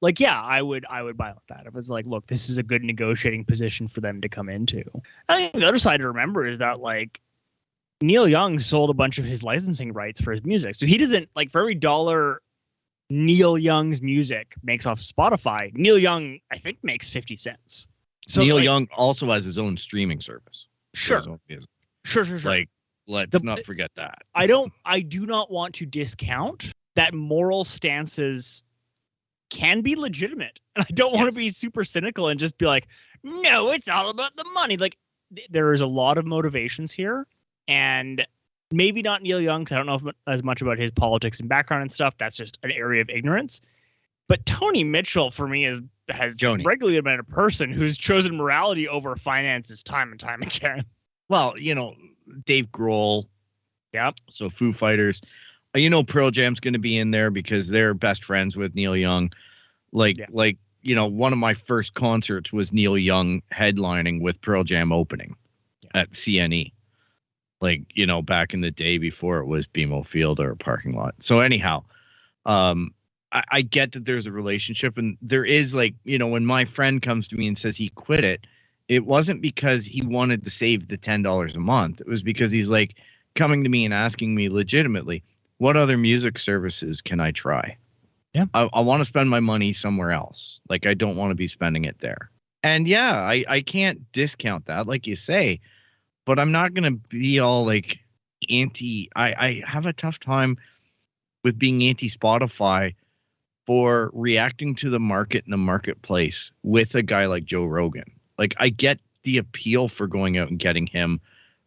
like, yeah, I would buy that. If it's like, look, this is a good negotiating position for them to come into. I think the other side to remember is that, like, Neil Young sold a bunch of his licensing rights for his music. So he doesn't, like, for every dollar Neil Young's music makes off Spotify, Neil Young, I think, makes 50 cents. So Neil Young also has his own streaming service. Sure. Sure. Like, let's not forget that. I do not want to discount that moral stances can be legitimate. And I don't want to be super cynical and just be like, no, it's all about the money. Like, there is a lot of motivations here, and maybe not Neil Young, because I don't know as much about his politics and background and stuff. That's just an area of ignorance. But Tony Mitchell, for me, has regularly been a person who's chosen morality over finances time and time again. Well, Dave Grohl. Yep. So Foo Fighters. Pearl Jam's going to be in there because they're best friends with Neil Young. One of my first concerts was Neil Young headlining with Pearl Jam opening at CNE. Like, back in the day before it was BMO Field or a parking lot. So anyhow, I get that there's a relationship, and there is, like, when my friend comes to me and says he quit it wasn't because he wanted to save the $10 a month. It was because he's, like, coming to me and asking me legitimately, what other music services can I try? Yeah. I want to spend my money somewhere else. Like, I don't want to be spending it there. And yeah, I can't discount that, like you say. But I'm not going to be all, like, anti. I have a tough time with being anti-Spotify for reacting to the market and the marketplace with a guy like Joe Rogan. Like, I get the appeal for going out and getting him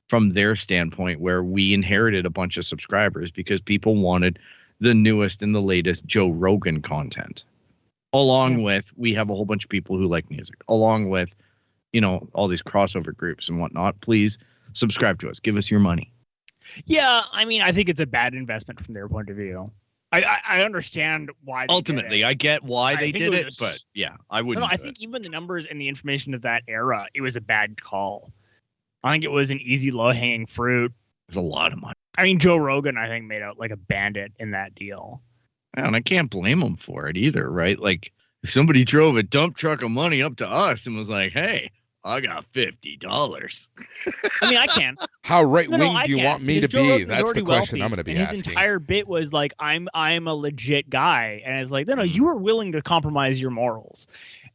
from their standpoint, where we inherited a bunch of subscribers because people wanted the newest and the latest Joe Rogan content. Along with, we have a whole bunch of people who like music. Along with, all these crossover groups and whatnot. Please subscribe to us. Give us your money. Yeah, I mean, I think it's a bad investment from their point of view. I understand why. Ultimately, I get why they did it, but yeah, I wouldn't. No, I think even the numbers and the information of that era, it was a bad call. I think it was an easy, low-hanging fruit. It's a lot of money. I mean, Joe Rogan, I think, made out like a bandit in that deal. And I can't blame him for it either, right? Like, if somebody drove a dump truck of money up to us and was like, hey, I got $50. I mean, I can. How right-wing do you want me to be? That's the question wealthy, I'm going to be and asking. His entire bit was like, I'm a legit guy. And it's like, no, you are willing to compromise your morals.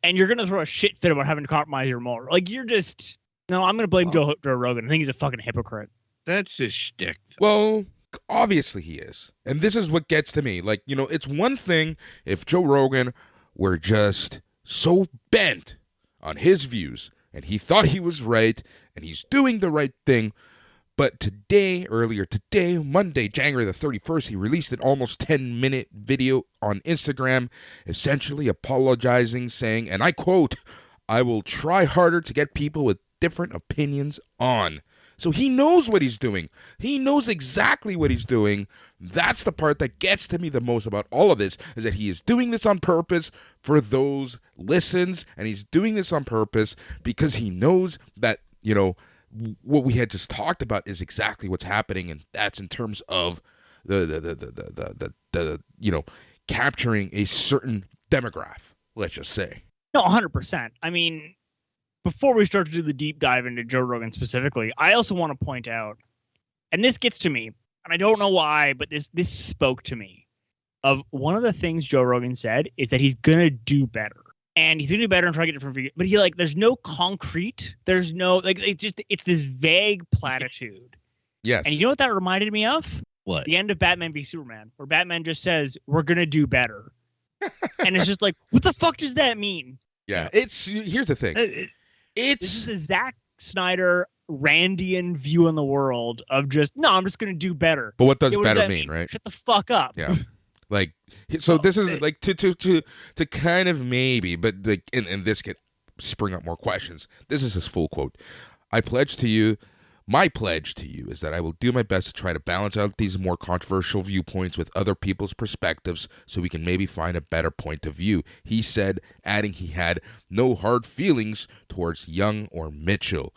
And you're going to throw a shit fit about having to compromise your morals. Like, you're just... No, I'm going to blame Joe Rogan. I think he's a fucking hypocrite. That's his shtick. Well, obviously he is. And this is what gets to me. Like, it's one thing if Joe Rogan were just so bent on his views and he thought he was right and he's doing the right thing. But earlier today, Monday, January the 31st, he released an almost 10-minute video on Instagram, essentially apologizing, saying, and I quote, "I will try harder to get people with different opinions on." So he knows what he's doing. He knows exactly what he's doing. That's the part that gets to me the most about all of this, is that he is doing this on purpose for those listens, and he's doing this on purpose because he knows that, what we had just talked about is exactly what's happening, and that's in terms of the capturing a certain demographic, let's just say. No, 100%. I mean, before we start to do the deep dive into Joe Rogan specifically, I also want to point out, and this gets to me, and I don't know why, but this spoke to me, of one of the things Joe Rogan said is that he's going to do better. And he's going to do better and try to get different videos. But there's no concrete. There's no, it's this vague platitude. Yes. And you know what that reminded me of? What? The end of Batman v Superman, where Batman just says, we're going to do better. And it's just like, what the fuck does that mean? Yeah. Here's the thing. This is the Zack Snyder Randian view on the world of just, no, I'm just going to do better. But what does Yeah, better mean, right? Shut the fuck up. Yeah. Like, so this is like to kind of maybe, but like, and this could spring up more questions. This is his full quote. My pledge to you is that I will do my best to try to balance out these more controversial viewpoints with other people's perspectives so we can maybe find a better point of view. He said, adding he had no hard feelings towards Young or Mitchell.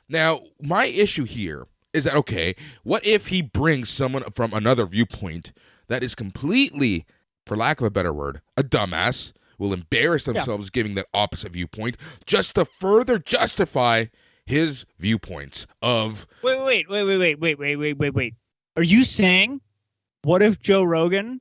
Now, my issue here is that, okay, what if he brings someone from another viewpoint that is completely, for lack of a better word, a dumbass, will embarrass themselves giving that opposite viewpoint just to further justify his viewpoints of... Wait. Are you saying, what if Joe Rogan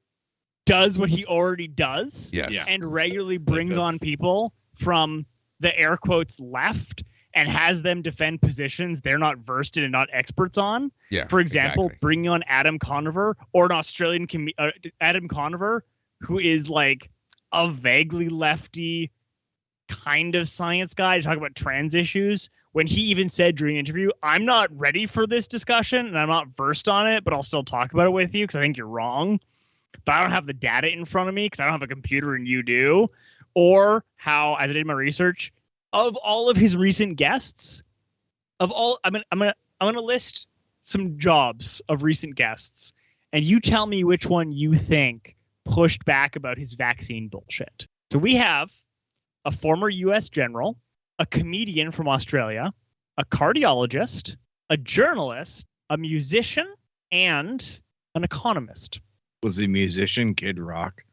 does what he already does? Yes. Yeah. And regularly brings on people from the air quotes left and has them defend positions they're not versed in and not experts on? Yeah. For example, exactly. bringing on Adam Conover, or an Australian Adam Conover, who is like a vaguely lefty kind of science guy to talk about trans issues, when he even said during the interview, I'm not ready for this discussion and I'm not versed on it, but I'll still talk about it with you because I think you're wrong. But I don't have the data in front of me because I don't have a computer and you do. Or how, as I did my research, of all of his recent guests, I'm gonna list some jobs of recent guests, and you tell me which one you think pushed back about his vaccine bullshit. So we have a former U.S. general, a comedian from Australia, a cardiologist, a journalist, a musician, and an economist. Was the musician Kid Rock?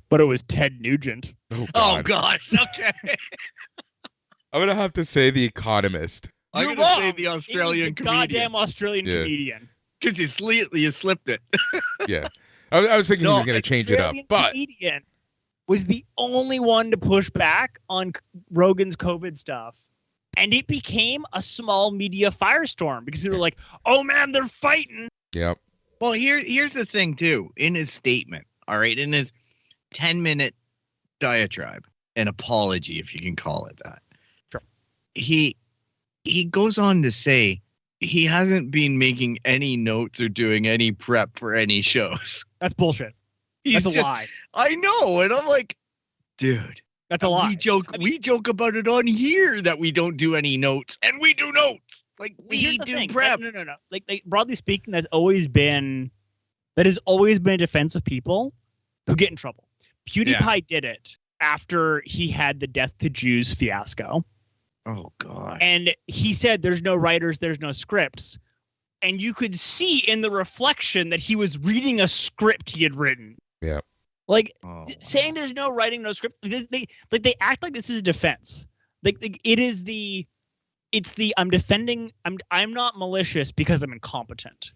But it was Ted Nugent. Oh, gosh. Okay. I'm going to have to say The Economist. I'm You're going to say wrong. the Australian It was the comedian. goddamn Australian Yeah. comedian. Because you slipped it. Yeah. I was thinking he was going to change it up. Australian But comedian was the only one to push back on Rogan's COVID stuff. And it became a small media firestorm because they were like, oh, man, they're fighting. yeah. Well, here's the thing, too. In his statement, all right, in his 10-minute diatribe, an apology, if you can call it that. Sure. He goes on to say he hasn't been making any notes or doing any prep for any shows. That's bullshit. He's That's a lie. I know, and I'm like, dude, That's a lie. We joke about it on here that we don't do any notes, and we do notes. Like Here's we the do thing. prep. No. Like broadly speaking, that has always been a defense of people who get in trouble. PewDiePie did it after he had the Death to Jews fiasco. Oh God. And he said there's no writers, there's no scripts. And you could see in the reflection that he was reading a script he had written. Yeah. Like Oh, saying there's no writing, no script. They act like this is a defense. Like it's the I'm not malicious because I'm incompetent.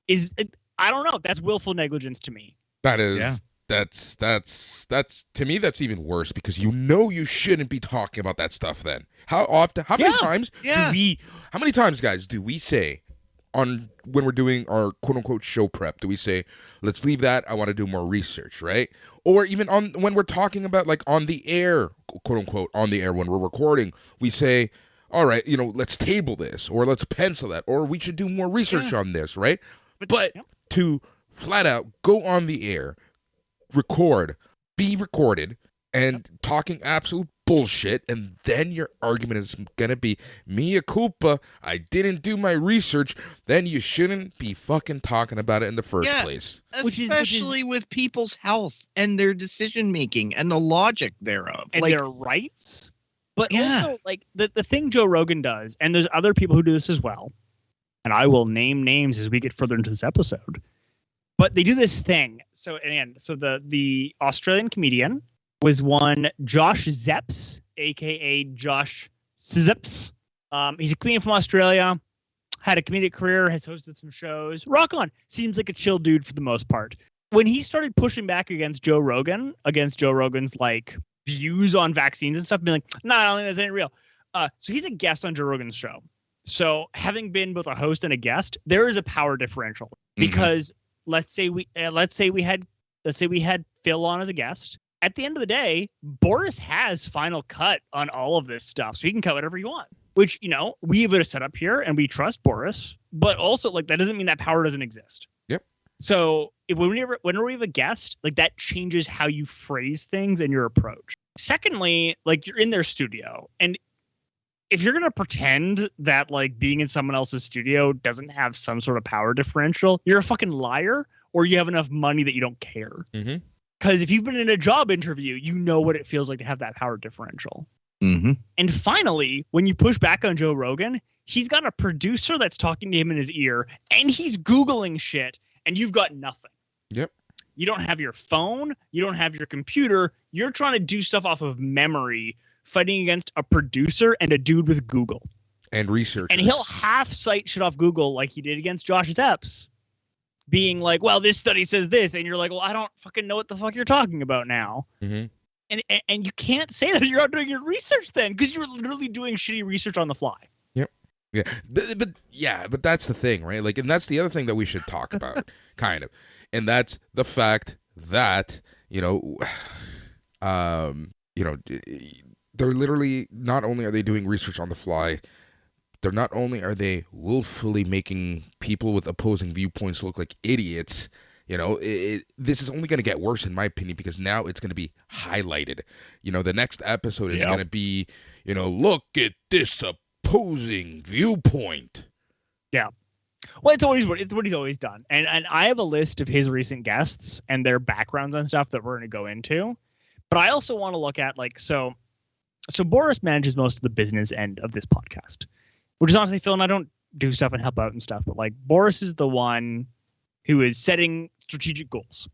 I don't know. That's willful negligence to me. That is... Yeah. That's to me that's even worse because you shouldn't be talking about that stuff then. How many times guys do we say on when we're doing our quote unquote show prep, do we say, let's leave that, I want to do more research, right? Or even on when we're talking about like on the air, quote unquote, on the air when we're recording, we say, all right, let's table this or let's pencil that or we should do more research on this, right? But to flat out go on the air, be recorded, and talking absolute bullshit, and then your argument is gonna be mea culpa, I didn't do my research, then you shouldn't be fucking talking about it in the first place. Especially with people's health and their decision making and the logic thereof. And like, their rights. But Yeah. also, like, the thing Joe Rogan does, and there's other people who do this as well, and I will name names as we get further into this episode, but they do this thing. So, and so the Australian comedian was one Josh Zepps, a.k.a. Josh Zepps. He's a comedian from Australia, had a comedic career, has hosted some shows. Rock on. Seems like a chill dude for the most part. When he started pushing back against Joe Rogan's, like, views on vaccines and stuff, being like, nah, I don't think this ain't real. So he's a guest on Joe Rogan's show. So having been both a host and a guest, there is a power differential because let's say we had Phil on as a guest. At the end of the day, Boris has final cut on all of this stuff, so he can cut whatever you want. Which, you know, we have a setup here and we trust Boris, but also, like, that doesn't mean that power doesn't exist. Yep. So whenever we have a guest, like, that changes how you phrase things and your approach. Secondly, like, you're in their studio, and if you're going to pretend that, like, being in someone else's studio doesn't have some sort of power differential, you're a fucking liar, or you have enough money that you don't care. Mm-hmm. Because if you've been in a job interview, you know what it feels like to have that power differential. Mm-hmm. And finally, when you push back on Joe Rogan, he's got a producer that's talking to him in his ear, and he's Googling shit, and you've got nothing. Yep. You don't have your phone. You don't have your computer. You're trying to do stuff off of memory, fighting against a producer and a dude with Google. And researchers. And he'll half cite shit off Google like he did against Josh Zepps, being like, well, this study says this. And you're like, well, I don't fucking know what the fuck you're talking about now. Mm-hmm. And you can't say that you're not doing your research then, because you're literally doing shitty research on the fly. Yep. Yeah. But that's the thing, right? Like, and that's the other thing that we should talk about, kind of. And that's the fact that, they're literally, not only are they doing research on the fly, not only are they willfully making people with opposing viewpoints look like idiots. This is only going to get worse, in my opinion, because now it's going to be highlighted. The next episode is going to be, look at this opposing viewpoint. Yeah. Well, it's what he's always done. And I have a list of his recent guests and their backgrounds and stuff that we're going to go into. But I also want to look at, like, so Boris manages most of the business end of this podcast, which is honestly, Phil, and I don't do stuff and help out and stuff, but, like, Boris is the one who is setting strategic goals.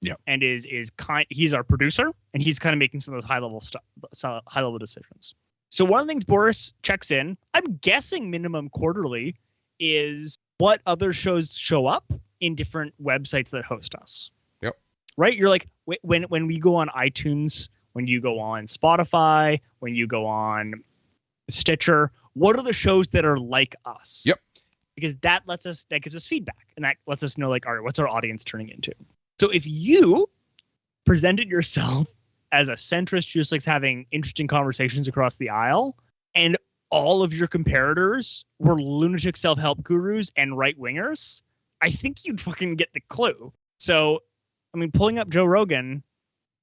Yeah. And he's our producer, and he's kind of making some of those high level decisions. So one of the things Boris checks in, I'm guessing minimum quarterly, is what other shows show up in different websites that host us. Yep. Right? You're like, when we go on iTunes, when you go on Spotify, when you go on Stitcher, what are the shows that are like us? Yep. Because that gives us feedback, and that lets us know, like, all right, what's our audience turning into? So if you presented yourself as a centrist, just like having interesting conversations across the aisle, and all of your comparators were lunatic self-help gurus and right-wingers, I think you'd fucking get the clue. So, I mean, pulling up Joe Rogan,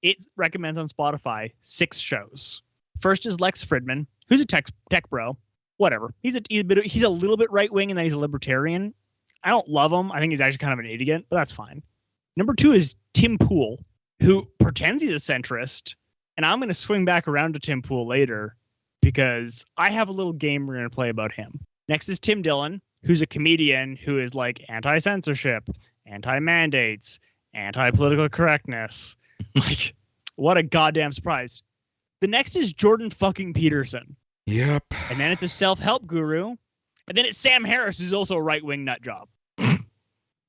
it recommends on Spotify 6 shows. First is Lex Fridman, who's a tech bro. Whatever. He's a little bit right-wing, and then he's a libertarian. I don't love him. I think he's actually kind of an idiot, but that's fine. Number 2 is Tim Pool, who pretends he's a centrist, and I'm going to swing back around to Tim Pool later because I have a little game we're going to play about him. Next is Tim Dillon, who's a comedian who is like anti-censorship, anti-mandates, anti-political correctness. Like, what a goddamn surprise. The next is Jordan fucking Peterson. Yep. And then it's a self-help guru. And then it's Sam Harris, who's also a right-wing nut job.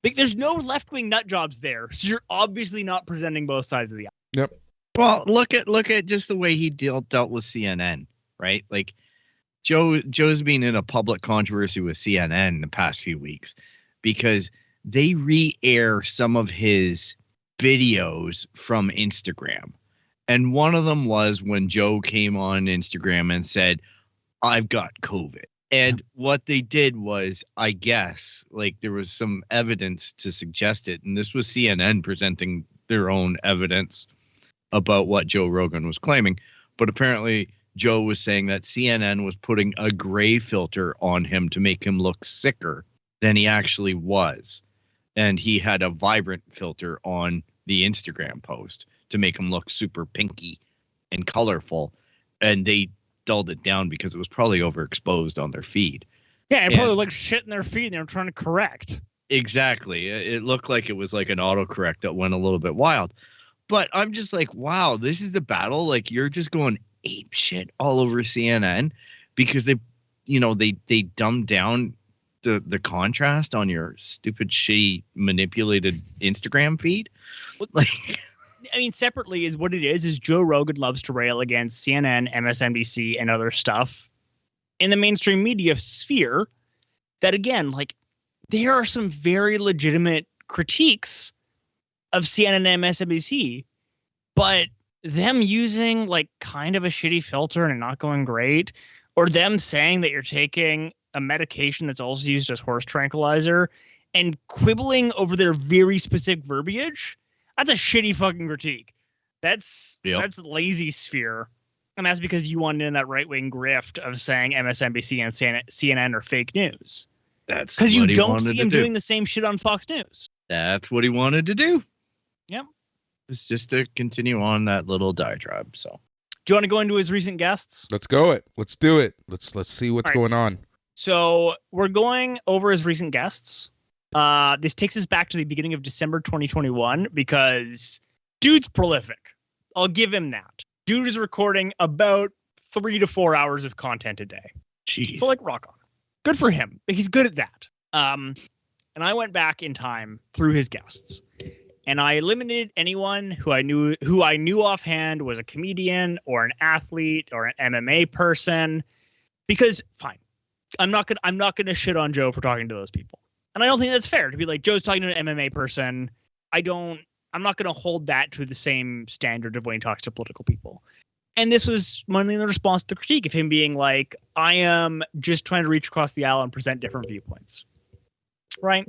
Like, there's no left-wing nut jobs there, so you're obviously not presenting both sides of the aisle. Yep. Well, look at just the way he dealt with CNN, right? Like, Joe's been in a public controversy with CNN in the past few weeks because they re-air some of his videos from Instagram. And one of them was when Joe came on Instagram and said, I've got COVID. And what they did was, I guess, like, there was some evidence to suggest it. And this was CNN presenting their own evidence about what Joe Rogan was claiming. But apparently Joe was saying that CNN was putting a gray filter on him to make him look sicker than he actually was. And he had a vibrant filter on the Instagram post to make him look super pinky and colorful. And they dulled it down because it was probably overexposed on their feed. Yeah, and probably like shit in their feed and they were trying to correct. Exactly. It looked like it was like an autocorrect that went a little bit wild. But I'm just like, wow, this is the battle. Like, you're just going ape shit all over CNN because they dumbed down the contrast on your stupid, shitty, manipulated Instagram feed. Like, I mean, separately is what it is Joe Rogan loves to rail against CNN, MSNBC, and other stuff in the mainstream media sphere that, again, like, there are some very legitimate critiques of CNN and MSNBC, but them using like kind of a shitty filter and not going great, or them saying that you're taking a medication that's also used as horse tranquilizer and quibbling over their very specific verbiage, that's a shitty fucking critique. That's lazy sphere. And that's because you wanted in that right-wing grift of saying MSNBC and CNN are fake news. That's because you don't see him doing the same shit on Fox News. That's what he wanted to do. Yep. It's just to continue on that little diatribe. So, do you want to go into his recent guests? Let's do it. Let's see what's going on. So we're going over his recent guests. This takes us back to the beginning of December 2021 because dude's prolific. I'll give him that. Dude is recording about 3 to 4 hours of content a day. Jeez. So like, rock on. Good for him. He's good at that. And I went back in time through his guests, and I eliminated anyone who I knew offhand was a comedian or an athlete or an MMA person, because fine, I'm not gonna shit on Joe for talking to those people, and I don't think that's fair to be like, Joe's talking to an MMA person. I'm not gonna hold that to the same standard of when he talks to political people. And this was mainly in response to critique of him being like, I am just trying to reach across the aisle and present different viewpoints. Right?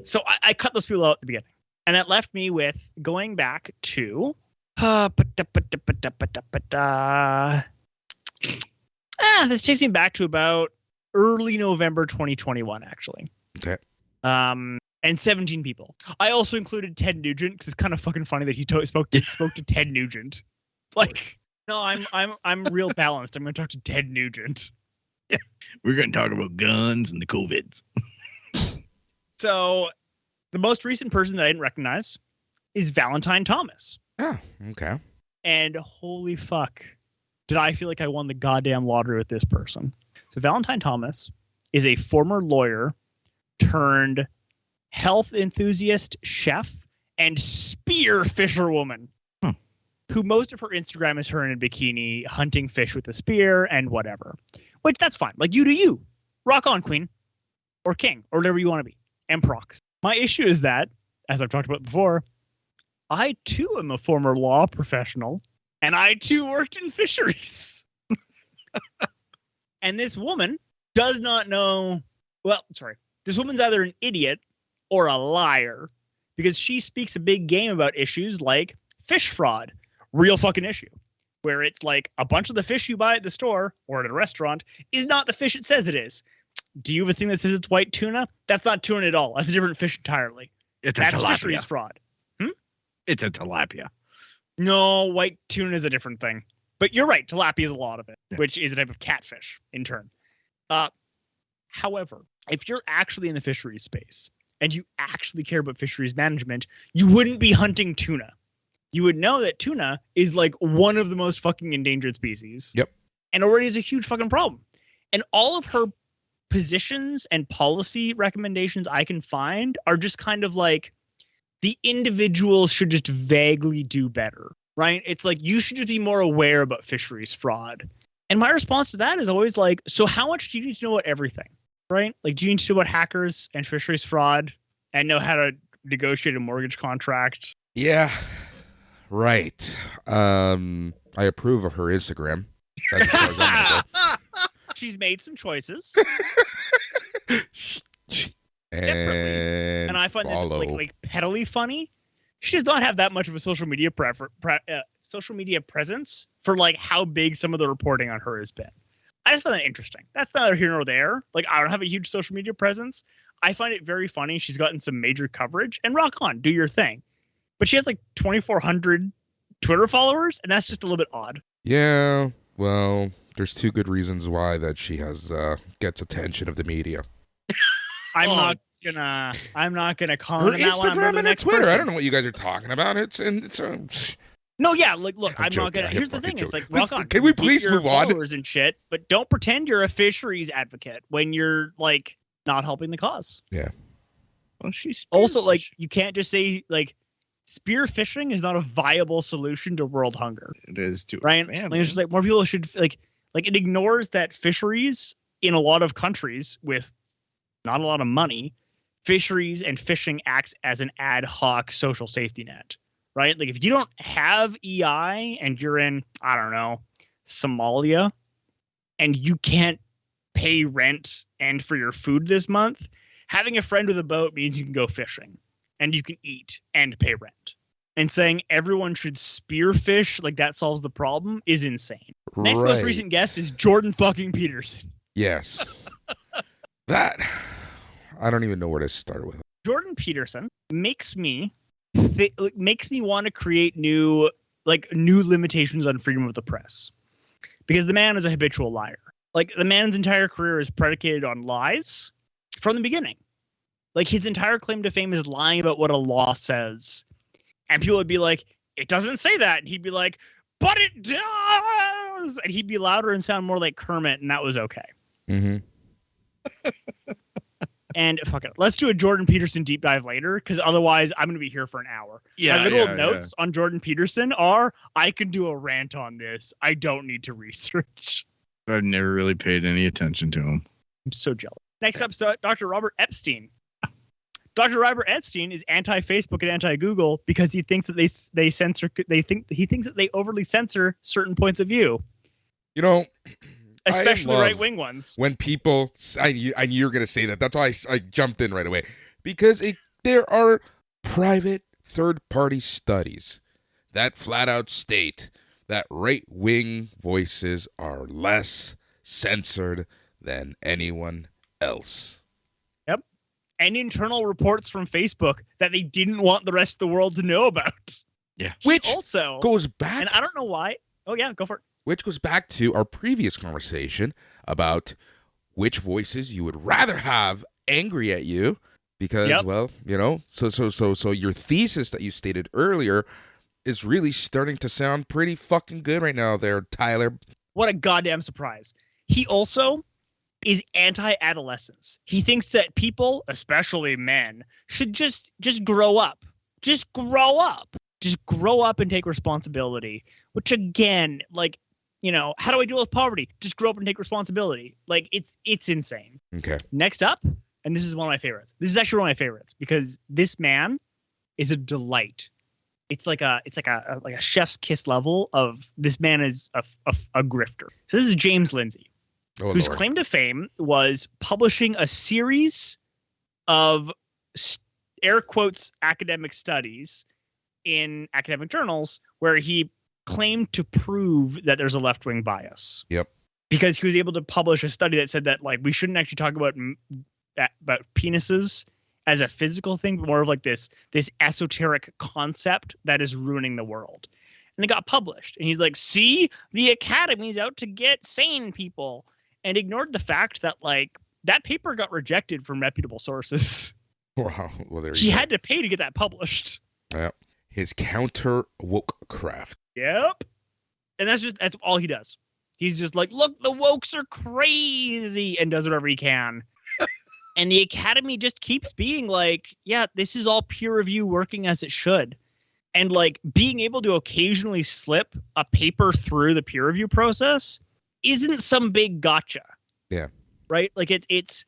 So I cut those people out at the beginning. And that left me with going back to... this takes me back to about early November 2021, actually. Okay. And 17 people. I also included Ted Nugent because it's kind of fucking funny that he spoke to Ted Nugent. Like... No, I'm real balanced. I'm going to talk to Ted Nugent. Yeah. We're going to talk about guns and the COVIDs. So, the most recent person that I didn't recognize is Valentine Thomas. Oh, okay. And holy fuck, did I feel like I won the goddamn lottery with this person. So, Valentine Thomas is a former lawyer turned health enthusiast, chef, and spear fisherwoman. Who most of her Instagram is her in a bikini hunting fish with a spear and whatever. Which, that's fine. Like, you do you. Rock on, queen. Or king. Or whatever you want to be. And prox. My issue is that, as I've talked about before, I too am a former law professional. And I too worked in fisheries. And this woman does not know... Well, sorry. This woman's either an idiot or a liar. Because she speaks a big game about issues like fish fraud. Real fucking issue, where it's like a bunch of the fish you buy at the store or at a restaurant is not the fish it says it is. Do you have a thing that says it's white tuna? That's not tuna at all. That's a different fish entirely. That's fisheries fraud. It's a tilapia. No, white tuna is a different thing. But you're right. Tilapia is a lot of it, which is a type of catfish in turn. However, if you're actually in the fisheries space and you actually care about fisheries management, you wouldn't be hunting tuna. You would know that tuna is like one of the most fucking endangered species. Yep. And already is a huge fucking problem. And all of her positions and policy recommendations I can find are just kind of like the individuals should just vaguely do better, right? It's like you should just be more aware about fisheries fraud. And my response to that is always like, so how much do you need to know about everything, right? Like, do you need to know about hackers and fisheries fraud and know how to negotiate a mortgage contract? Yeah. Right. I approve of her Instagram. That's as far as I'm gonna go. She's made some choices. And I find this like pettily funny. She does not have that much of a social media presence for like how big some of the reporting on her has been. I just find that interesting. That's neither here nor there. Like, I don't have a huge social media presence. I find it very funny. She's gotten some major coverage, and rock on, do your thing. But she has like 2,400 Twitter followers, and that's just a little bit odd. Yeah, well, There's two good reasons why that she has gets attention of the media. I'm not gonna comment Her on that one. I'm Instagram the and her next Twitter. person. I don't know what you guys are talking about. It's No, yeah, like look, I'm not joking. gonna. Here's the fucking thing: it's like, joking. rock on. Can we Keep please your move on? followers and shit, but don't pretend you're a fisheries advocate when you're like not helping the cause. Yeah. Well, she's Also, like, you can't just say like spear fishing is not a viable solution to world hunger. it is too. Right? Man, Like, it's just like more people should like it ignores that fisheries in a lot of countries with not a lot of money, fisheries and fishing acts as an ad hoc social safety net. Right? Like if you don't have EI and you're in, I don't know, Somalia and you can't pay rent and for your food this month, having a friend with a boat means you can go fishing and you can eat and pay rent. And saying everyone should spearfish like that solves the problem is insane. Next most recent guest is Jordan fucking Peterson. Yes. That I don't even know where to start with. Jordan Peterson makes me want to create new limitations on freedom of the press, because the man is a habitual liar. Like the man's entire career is predicated on lies from the beginning. Like his entire claim to fame is lying about what a law says, and people would be like, "It doesn't say that," and he'd be like, "But it does," and he'd be louder and sound more like Kermit, and that was okay. Mm-hmm. And fuck it, let's do a Jordan Peterson deep dive later, because otherwise I'm going to be here for an hour. Yeah, my little notes on Jordan Peterson are, I can do a rant on this. I don't need to research. I've never really paid any attention to him. I'm so jealous. Next up, Dr. Robert Epstein. Dr. Robert Epstein is anti-Facebook and anti-Google because he thinks that they censor. He thinks that they overly censor certain points of view. You know, especially right-wing ones. When people, I knew you were going to say that. That's why I jumped in right away. Because there are private third-party studies that flat out state that right-wing voices are less censored than anyone else. Yep. And internal reports from Facebook that they didn't want the rest of the world to know about. Yeah. Which also goes back. And I don't know why. Oh, yeah, go for it. Which goes back to our previous conversation about which voices you would rather have angry at you because, well, you know, so your thesis that you stated earlier is really starting to sound pretty fucking good right now there, Tyler. What a goddamn surprise. He also is anti-adolescence. He thinks that people, especially men, should just grow up. Just grow up. Just grow up and take responsibility. Which, again, like, you know, how do I deal with poverty? Just grow up and take responsibility. Like, it's insane. Okay. Next up, and this is one of my favorites. This is actually one of my favorites because this man is a delight. It's like a chef's kiss level of this man is a grifter. So this is James Lindsay, whose claim to fame was publishing a series of air quotes academic studies in academic journals where he claimed to prove that there's a left-wing bias. Yep. Because he was able to publish a study that said that like we shouldn't actually talk about penises as a physical thing, but more of like this esoteric concept that is ruining the world. And it got published. And he's like, see, the Academy's out to get sane people, and ignored the fact that like that paper got rejected from reputable sources. Wow. Well, there he you go. had to pay to get that published. Yep. His counter woke craft. Yep. And that's all he does. He's just like, look, the wokes are crazy, and does whatever he can. And the Academy just keeps being like, yeah, this is all peer review working as it should. And like being able to occasionally slip a paper through the peer review process isn't some big gotcha. Yeah. Right? Like it's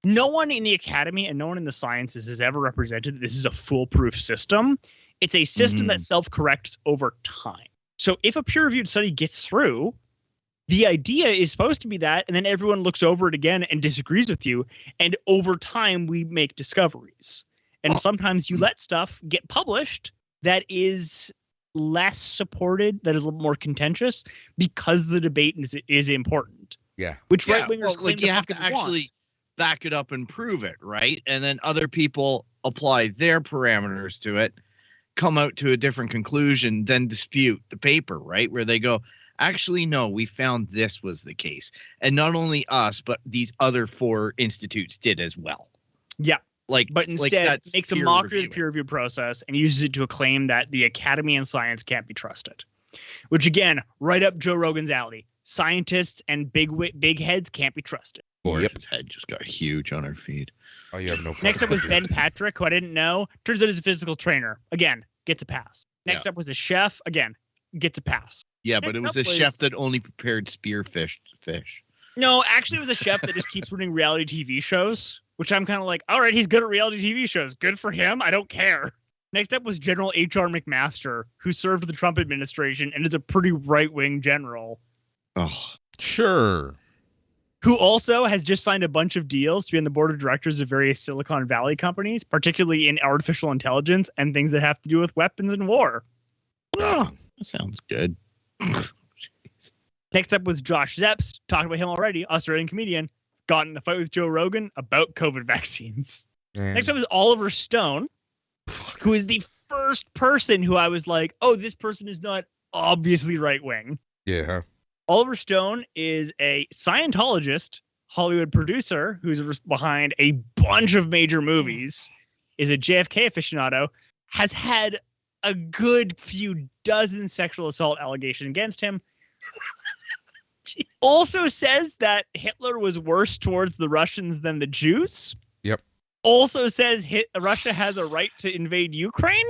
no one in the Academy and no one in the sciences has ever represented that this is a foolproof system. It's a system that self-corrects over time. So if a peer-reviewed study gets through, the idea is supposed to be that, and then everyone looks over it again and disagrees with you, and over time we make discoveries. And sometimes you let stuff get published that is less supported, that is a little more contentious, because the debate is important. Yeah. Which right-wingers claim like you have to actually back it up and prove it, right? And then other people apply their parameters to it, come out to a different conclusion, then dispute the paper, right? Where they go, Actually, no, we found this was the case. And not only us, but these other 4 institutes did as well. Yeah. But instead makes a mockery of the peer review process and uses it to acclaim that the academy and science can't be trusted. Which, again, right up Joe Rogan's alley. Scientists and big heads can't be trusted. Boris's head just got huge on our feed. Oh, you have no. Next up was Ben Patrick, who I didn't know. Turns out he's a physical trainer. Again, gets a pass. Next up was a chef. Again, gets a pass. Yeah, but it was a chef that only prepared spearfish fish. No, actually, it was a chef that just keeps running reality TV shows, which I'm kind of like, all right, he's good at reality TV shows. Good for him. I don't care. Next up was General H.R. McMaster, who served with the Trump administration and is a pretty right-wing general. Oh, sure. Who also has just signed a bunch of deals to be on the board of directors of various Silicon Valley companies, particularly in artificial intelligence and things that have to do with weapons and war. Oh, that sounds good. Next up was Josh Zepps. Talked about him already. Australian comedian. Got in a fight with Joe Rogan about COVID vaccines. Next up is Oliver Stone, who is the first person who I was like, oh, this person is not obviously right-wing. Yeah. Oliver Stone is a Scientologist, Hollywood producer who's behind a bunch of major movies, is a JFK aficionado, has had a good few dozen sexual assault allegations against him. Also says that Hitler was worse towards the Russians than the Jews. Yep. Also says Russia has a right to invade Ukraine.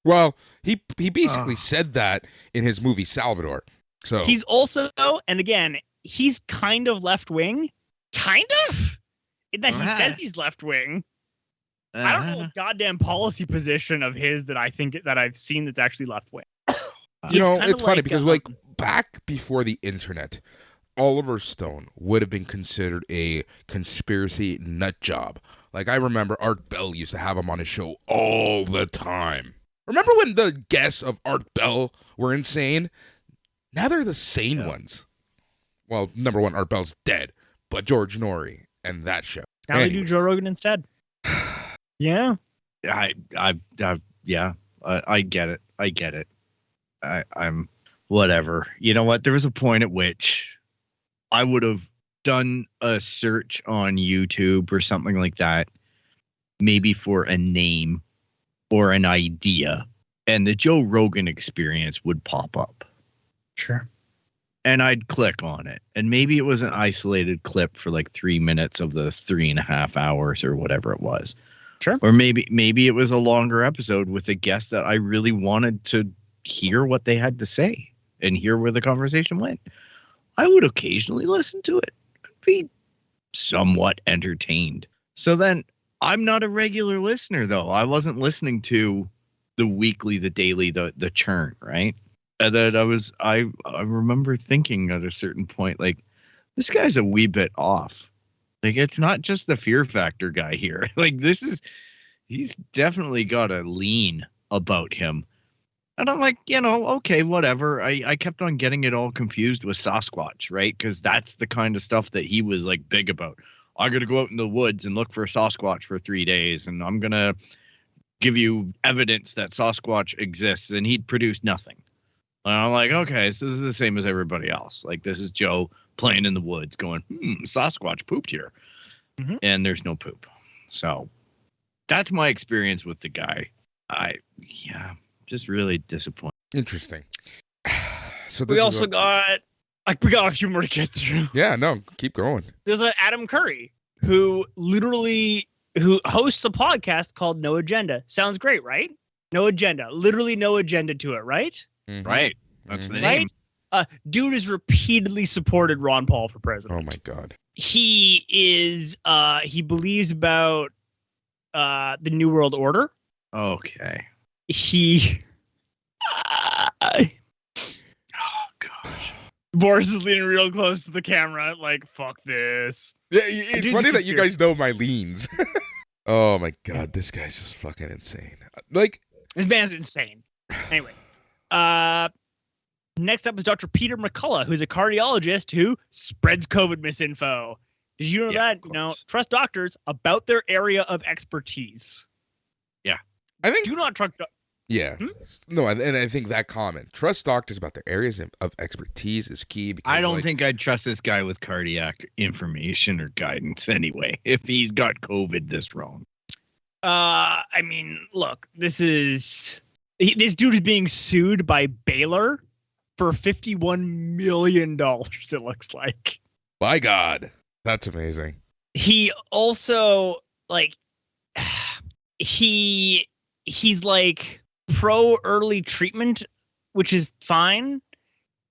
Well, he basically said that in his movie Salvador. So he's also, and again, he's kind of left-wing. Kind of? In that he says he's left-wing. I don't know a goddamn policy position of his that I've seen that's actually left-wing. You know, it's funny because like back before the internet, Oliver Stone would have been considered a conspiracy nut job. Like I remember Art Bell used to have him on his show all the time. Remember when the guests of Art Bell were insane? Now they're the sane ones. Well, number one, Art Bell's dead, but George Norrie and that show. Now they do Joe Rogan instead. Yeah. I get it. I get it. I'm whatever. You know what? There was a point at which I would have done a search on YouTube or something like that, maybe for a name or an idea, and the Joe Rogan Experience would pop up. Sure. And I'd click on it. And maybe it was an isolated clip for like 3 minutes of the 3.5 hours or whatever it was. Sure. Or maybe it was a longer episode with a guest that I really wanted to hear what they had to say and hear where the conversation went. I would occasionally listen to it. I'd be somewhat entertained. So then I'm not a regular listener, though. I wasn't listening to the weekly, the daily, the churn, right? And then I remember thinking at a certain point, like, this guy's a wee bit off. Like, it's not just the fear factor guy here. Like, he's definitely got a lean about him. And I'm like, okay, whatever. I kept on getting it all confused with Sasquatch, right? Because that's the kind of stuff that he was like big about. I got to go out in the woods and look for a Sasquatch for 3 days, and I'm going to give you evidence that Sasquatch exists, and he'd produce nothing. And I'm like, okay, so this is the same as everybody else. Like, this is Joe playing in the woods going, Sasquatch pooped here. Mm-hmm. And there's no poop. So that's my experience with the guy. Just really disappointed. Interesting. So we also got a few more to get through. Yeah, no, keep going. There's Adam Curry who hosts a podcast called No Agenda. Sounds great, right? No agenda. Literally no agenda to it, right? Mm-hmm. Right. That's the name. Right? Dude has repeatedly supported Ron Paul for president. Oh my God. He is he believes about the New World Order. Okay. Oh gosh. Boris is leaning real close to the camera, like, fuck this. Yeah, it's funny that you guys know my leans. Oh my God, this guy's just fucking insane. Like, this man's insane. Anyway, next up is Dr. Peter McCullough, who's a cardiologist who spreads COVID misinfo. Did you know that? Trust doctors about their area of expertise. Yeah. I think do not trust Yeah. No, and I think that comment, trust doctors about their areas of expertise, is key. Because I don't think I'd trust this guy with cardiac information or guidance anyway, if he's got COVID this wrong. I mean, look, this dude is being sued by Baylor for $51 million, it looks like. By God. That's amazing. He also, like, he's like pro early treatment, which is fine,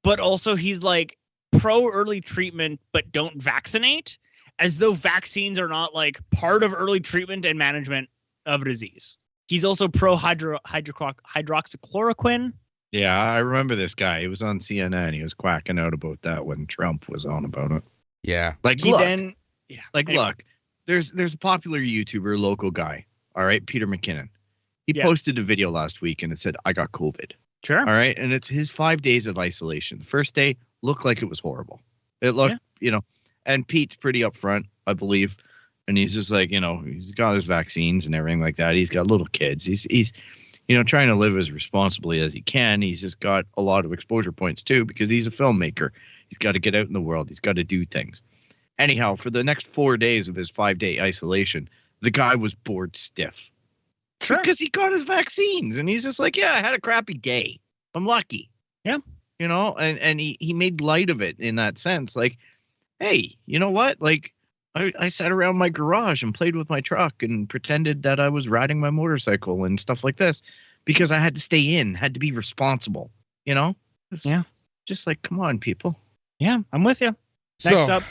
but also he's like pro early treatment but don't vaccinate, as though vaccines are not like part of early treatment and management of a disease. He's also pro hydroxychloroquine. Yeah, I remember this guy. He was on CNN. He was quacking out about that when Trump was on about it. Yeah. Like, He look, then, yeah, like, anyway. look, there's a popular YouTuber, local guy. All right, Peter McKinnon. He Yeah. posted a video last week and it said, I got COVID. Sure. All right. And it's his 5 days of isolation. The first day looked like it was horrible. It looked, and Pete's pretty upfront, I believe. And he's just like, he's got his vaccines and everything like that. He's got little kids. He's trying to live as responsibly as he can. He's just got a lot of exposure points too, because he's a filmmaker. He's got to get out in the world. He's got to do things. Anyhow, for the next 4 days of his 5-day isolation, the guy was bored stiff. Sure. Because he got his vaccines and he's just like, yeah, I had a crappy day. I'm lucky. Yeah. And he made light of it in that sense. Like, hey, you know what? Like, I sat around my garage and played with my truck and pretended that I was riding my motorcycle and stuff like this because I had to stay in, had to be responsible, Just like, come on, people. Yeah, I'm with you. So, Next up.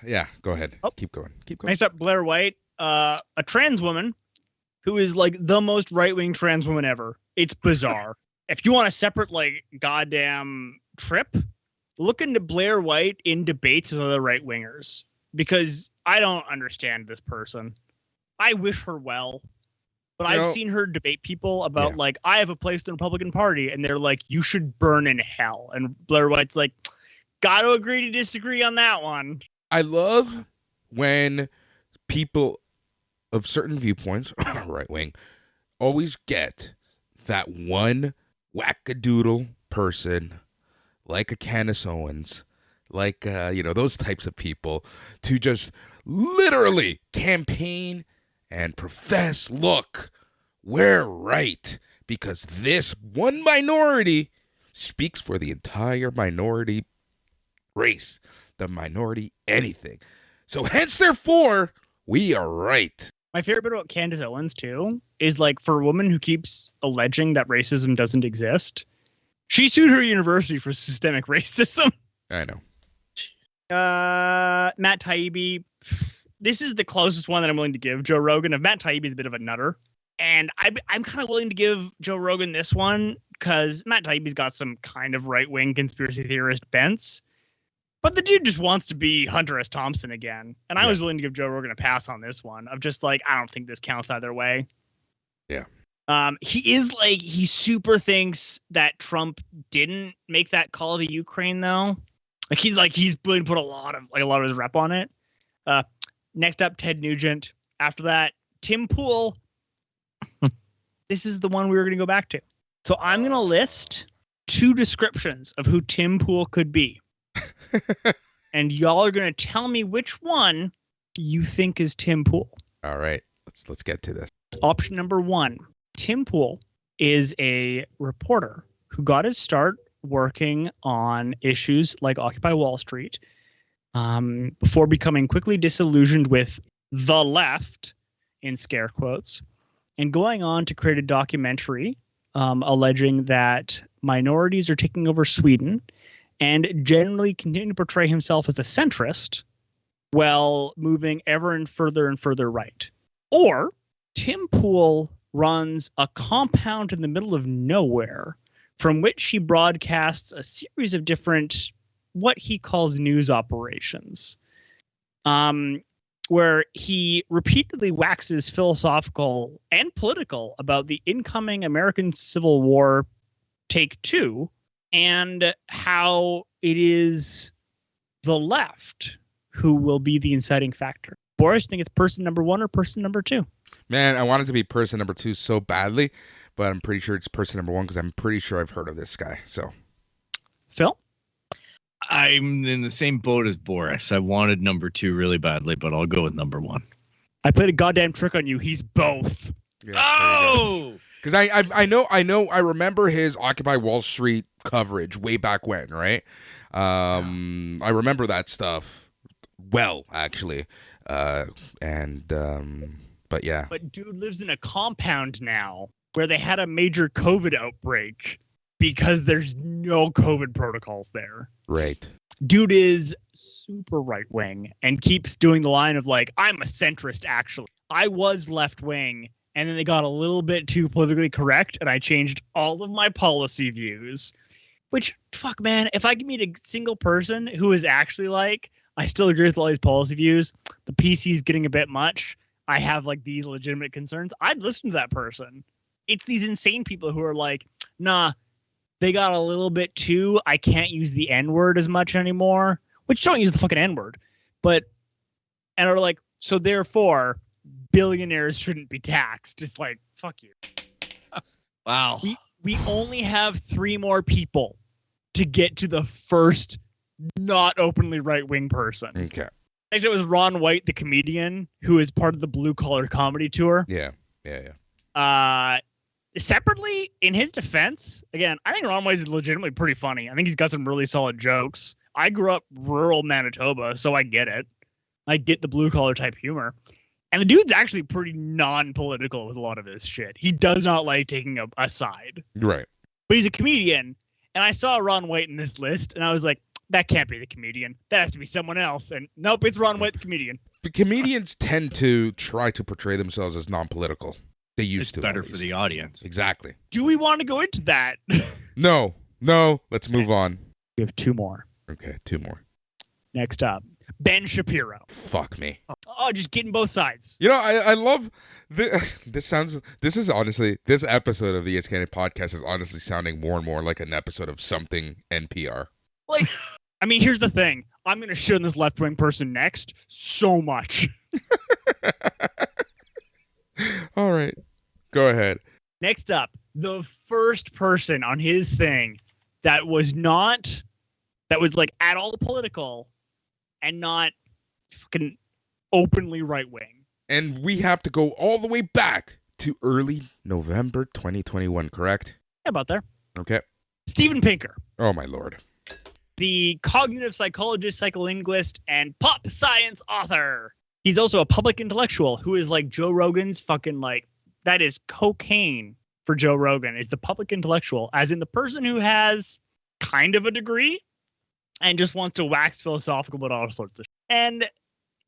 Yeah, go ahead. Oh. Keep going. Next up, Blair White, a trans woman who is like the most right-wing trans woman ever. It's bizarre. If you want a separate like goddamn trip, look into Blair White in debates with other right-wingers, because I don't understand this person. I wish her well, but I've seen her debate people about like, I have a place in the Republican Party, and they're like, you should burn in hell. And Blair White's like, gotta agree to disagree on that one. I love when people of certain viewpoints, right wing, always get that one wackadoodle person, like a Candace Owens, like those types of people, to just literally campaign and profess, look, we're right, because this one minority speaks for the entire minority race, the minority anything. So hence, therefore, we are right. My favorite bit about Candace Owens, too, is like, for a woman who keeps alleging that racism doesn't exist, she sued her university for systemic racism. I know. Matt Taibbi, this is the closest one that I'm willing to give Joe Rogan. If Matt Taibbi is a bit of a nutter, and I'm kind of willing to give Joe Rogan this one because Matt Taibbi's got some kind of right-wing conspiracy theorist bents. But the dude just wants to be Hunter S. Thompson again. And I was willing to give Joe Rogan a pass on this one of just like, I don't think this counts either way. Yeah. He super thinks that Trump didn't make that call to Ukraine though. He's willing to put a lot of his rep on it. Next up, Ted Nugent. After that, Tim Pool. This is the one we were going to go back to. So I'm going to list 2 descriptions of who Tim Pool could be. And y'all are going to tell me which one you think is Tim Pool. All right. Let's get to this. Option number 1. Tim Pool is a reporter who got his start working on issues like Occupy Wall Street before becoming quickly disillusioned with the left, in scare quotes, and going on to create a documentary alleging that minorities are taking over Sweden, and generally continue to portray himself as a centrist while moving ever and further right. Or Tim Pool runs a compound in the middle of nowhere from which he broadcasts a series of different, what he calls news operations, where he repeatedly waxes philosophical and political about the incoming American Civil War Take 2, and how it is the left who will be the inciting factor. Boris, think it's person number 1 or person number 2? Man, I wanted to be person number 2 so badly, but I'm pretty sure it's person number 1 because I'm pretty sure I've heard of this guy. So, Phil? I'm in the same boat as Boris. I wanted number 2 really badly, but I'll go with number 1. I played a goddamn trick on you. He's both. Oh! Because I remember his Occupy Wall Street coverage way back when, right? I remember that stuff well, actually. But yeah. But dude lives in a compound now where they had a major COVID outbreak because there's no COVID protocols there. Right. Dude is super right wing and keeps doing the line of like, I'm a centrist, actually. I was left wing, and then they got a little bit too politically correct, and I changed all of my policy views. Which, fuck, man, if I could meet a single person who is actually like, I still agree with all these policy views, the PC is getting a bit much, I have like these legitimate concerns, I'd listen to that person. It's these insane people who are like, nah, they got a little bit too, I can't use the N-word as much anymore, which don't use the fucking N-word, and are like, so therefore, billionaires shouldn't be taxed. It's like, fuck you. Wow. We only have 3 more people to get to the first not openly right-wing person. Okay. Actually, it was Ron White, the comedian, who is part of the Blue Collar Comedy Tour. Yeah. Separately, in his defense, again, I think Ron White is legitimately pretty funny. I think he's got some really solid jokes. I grew up rural Manitoba, so I get it. I get the blue collar type humor. And the dude's actually pretty non-political with a lot of his shit. He does not like taking a side. Right. But he's a comedian. And I saw Ron White in this list, and I was like, that can't be the comedian. That has to be someone else. And nope, it's Ron White, the comedian. The comedians tend to try to portray themselves as non-political. They used to. It's better for the audience. Exactly. Do we want to go into that? No. Let's move on. We have 2 more. Okay, 2 more. Next up, Ben Shapiro. Fuck me. Oh, just getting both sides. You know, I love this episode of the Canon Podcast is honestly sounding more and more like an episode of something NPR. Like, I mean, here's the thing. I'm going to shit on this left-wing person next so much. All right. Go ahead. Next up, the first person on his thing that was like at all political and not fucking openly right-wing. And we have to go all the way back to early November 2021, correct? Yeah, about there. Okay. Steven Pinker. Oh, my Lord. The cognitive psychologist, psycholinguist, and pop science author. He's also a public intellectual who is like Joe Rogan's fucking like, that is cocaine for Joe Rogan, is the public intellectual, as in the person who has kind of a degree and just wants to wax philosophical about all sorts of shit. And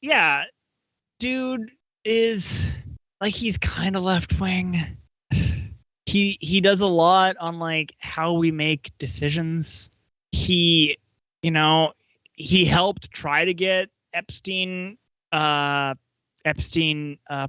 yeah, dude is like, he's kind of left wing. He does a lot on like how we make decisions. He helped try to get Epstein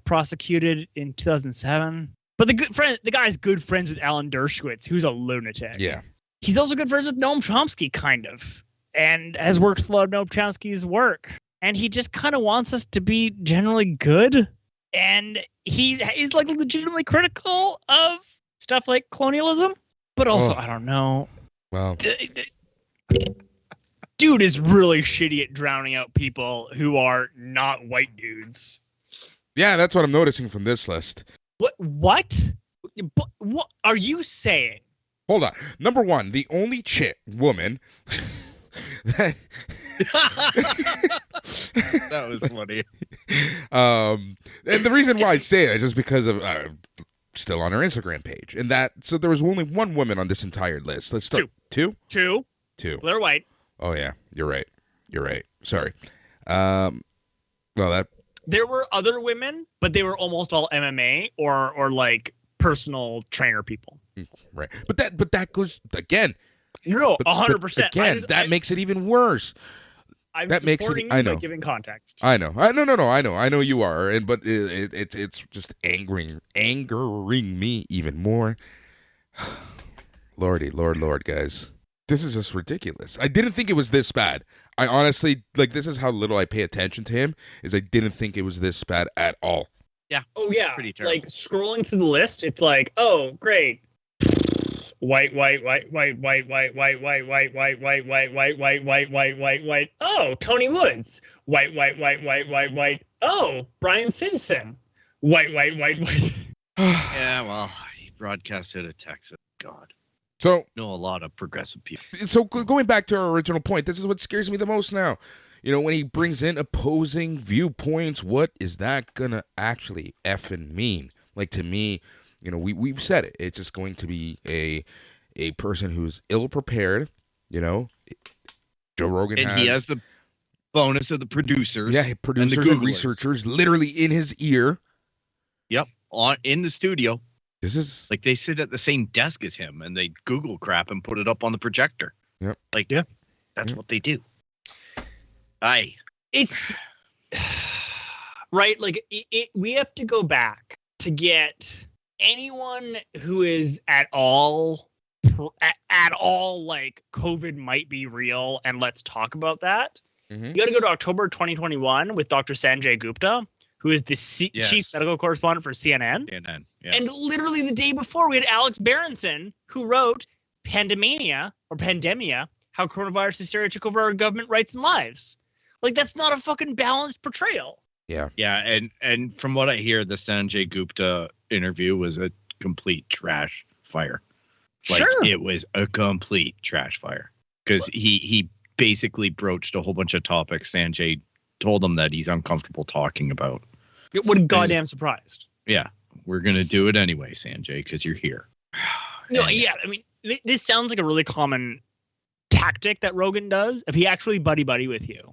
prosecuted in 2007. But the guy's good friends with Alan Dershowitz, who's a lunatic. Yeah. He's also good friends with Noam Chomsky, kind of, and has worked with a lot of Noam Chomsky's work. And he just kind of wants us to be generally good. And he's like legitimately critical of stuff like colonialism, but also, I don't know. Well, dude is really shitty at drowning out people who are not white dudes. Yeah, that's what I'm noticing from this list. What are you saying? Hold on. Number 1, the only woman that was funny. And the reason why I say that is just because of still on her Instagram page, and so there was only 1 woman on this entire list. Let's start. 2. Blair White. Oh yeah, you're right. Sorry. There were other women, but they were almost all MMA or like personal trainer people. Right. But that goes again. No, 100%. Again, that makes it even worse. I'm that makes supporting it. I know. by giving context. I know. I know you are, but it's just angering me even more. Lord, guys, this is just ridiculous. I didn't think it was this bad. I honestly, like, this is how little I pay attention to him. Is I didn't think it was this bad at all. Oh yeah, Pretty terrible. like scrolling through the list, it's like, oh great, white. Oh, Tony Woods. White. Oh, Brian Simpson. White. Yeah, well, he broadcast out of Texas. God, So know a lot of progressive people. going back to our original point, this is what scares me the most now. You know, when he brings in opposing viewpoints, what is that gonna actually effing mean? Like, to me, you know, we've said it. It's just going to be a person who's ill prepared. You know, Joe Rogan And he has the bonus of the producers. yeah, producers and Googlers. researchers literally in his ear. Yep, in the studio. This is Like, they sit at the same desk as him, and they Google crap and put it up on the projector. Yep. Like, Yeah. that's Yep. what they do. Aye. It's right. Like we have to go back to get anyone who is at all like COVID might be real, and let's talk about that. Mhm. You got to go to October 2021 with Dr. Sanjay Gupta, who is the Yes. chief medical correspondent for CNN. CNN. Yeah. And literally the day before, we had Alex Berenson, who wrote Pandemia, how coronavirus hysteria took over our government rights and lives. Like, that's not a fucking balanced portrayal. Yeah, and from what I hear, the Sanjay Gupta interview was a complete trash fire. Like, Sure. it was a complete trash fire. Because he basically broached a whole bunch of topics Sanjay told him that he's uncomfortable talking about. What a goddamn surprise. Yeah, we're going to do it anyway, Sanjay, because you're here. No, And- yeah, I mean, this sounds like a really common tactic that Rogan does if he actually buddy with you.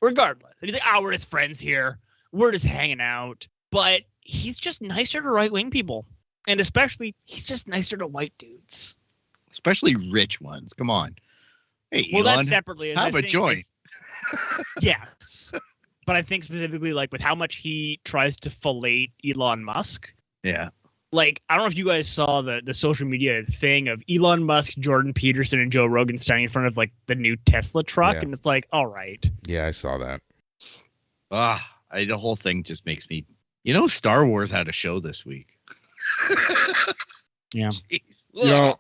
Regardless. And he's like, we're just friends here. We're just hanging out. But he's just nicer to right-wing people. And especially, he's just nicer to white dudes. Especially rich ones. Come on. Hey, Well, Elon, that's separately. have a joint. Yes. But I think specifically, like, with how much he tries to fillet Elon Musk. Yeah. Like, I don't know if you guys saw the social media thing of Elon Musk, Jordan Peterson, and Joe Rogan standing in front of, like, the new Tesla truck. Yeah. And it's like, all right. Yeah, I saw that. The whole thing just makes me. Star Wars had a show this week. Yeah. Jeez. You know,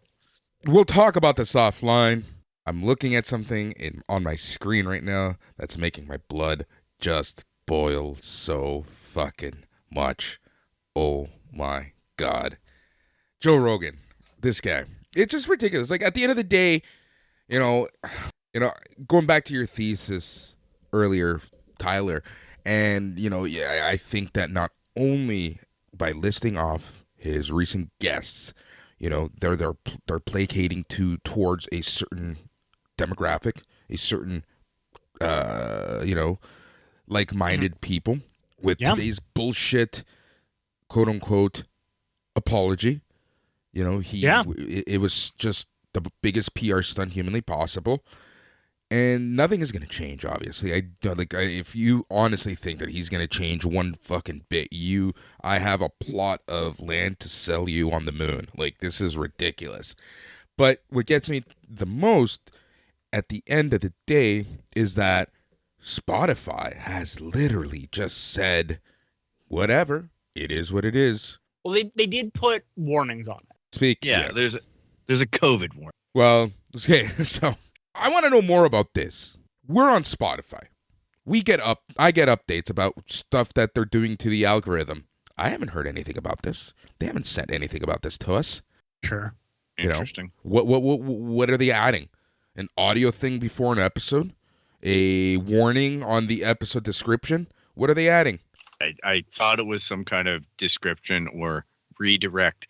we'll talk about this offline. I'm looking at something on my screen right now that's making my blood just boil so fucking much. Oh my God. Joe Rogan, this guy. It's just ridiculous. Like, at the end of the day, you know, going back to your thesis earlier, Tyler, and, I think that not only by listing off his recent guests, they're placating towards a certain demographic, a certain, like-minded people with today's bullshit, quote unquote, apology. It was just the biggest PR stunt humanly possible, and nothing is going to change. Obviously, if you honestly think that he's going to change one fucking bit, I have a plot of land to sell you on the moon. Like, this is ridiculous. But what gets me the most at the end of the day is that Spotify has literally just said, whatever, it is what it is. Well, they did put warnings on it. Yeah, Yes. there's a COVID warning. Well, okay, so I want to know more about this. We're on Spotify. I get updates about stuff that they're doing to the algorithm. I haven't heard anything about this. They haven't sent anything about this to us. Sure. You know, Interesting. What are they adding? An audio thing before an episode? A warning on the episode description? What are they adding? I thought it was some kind of description or redirect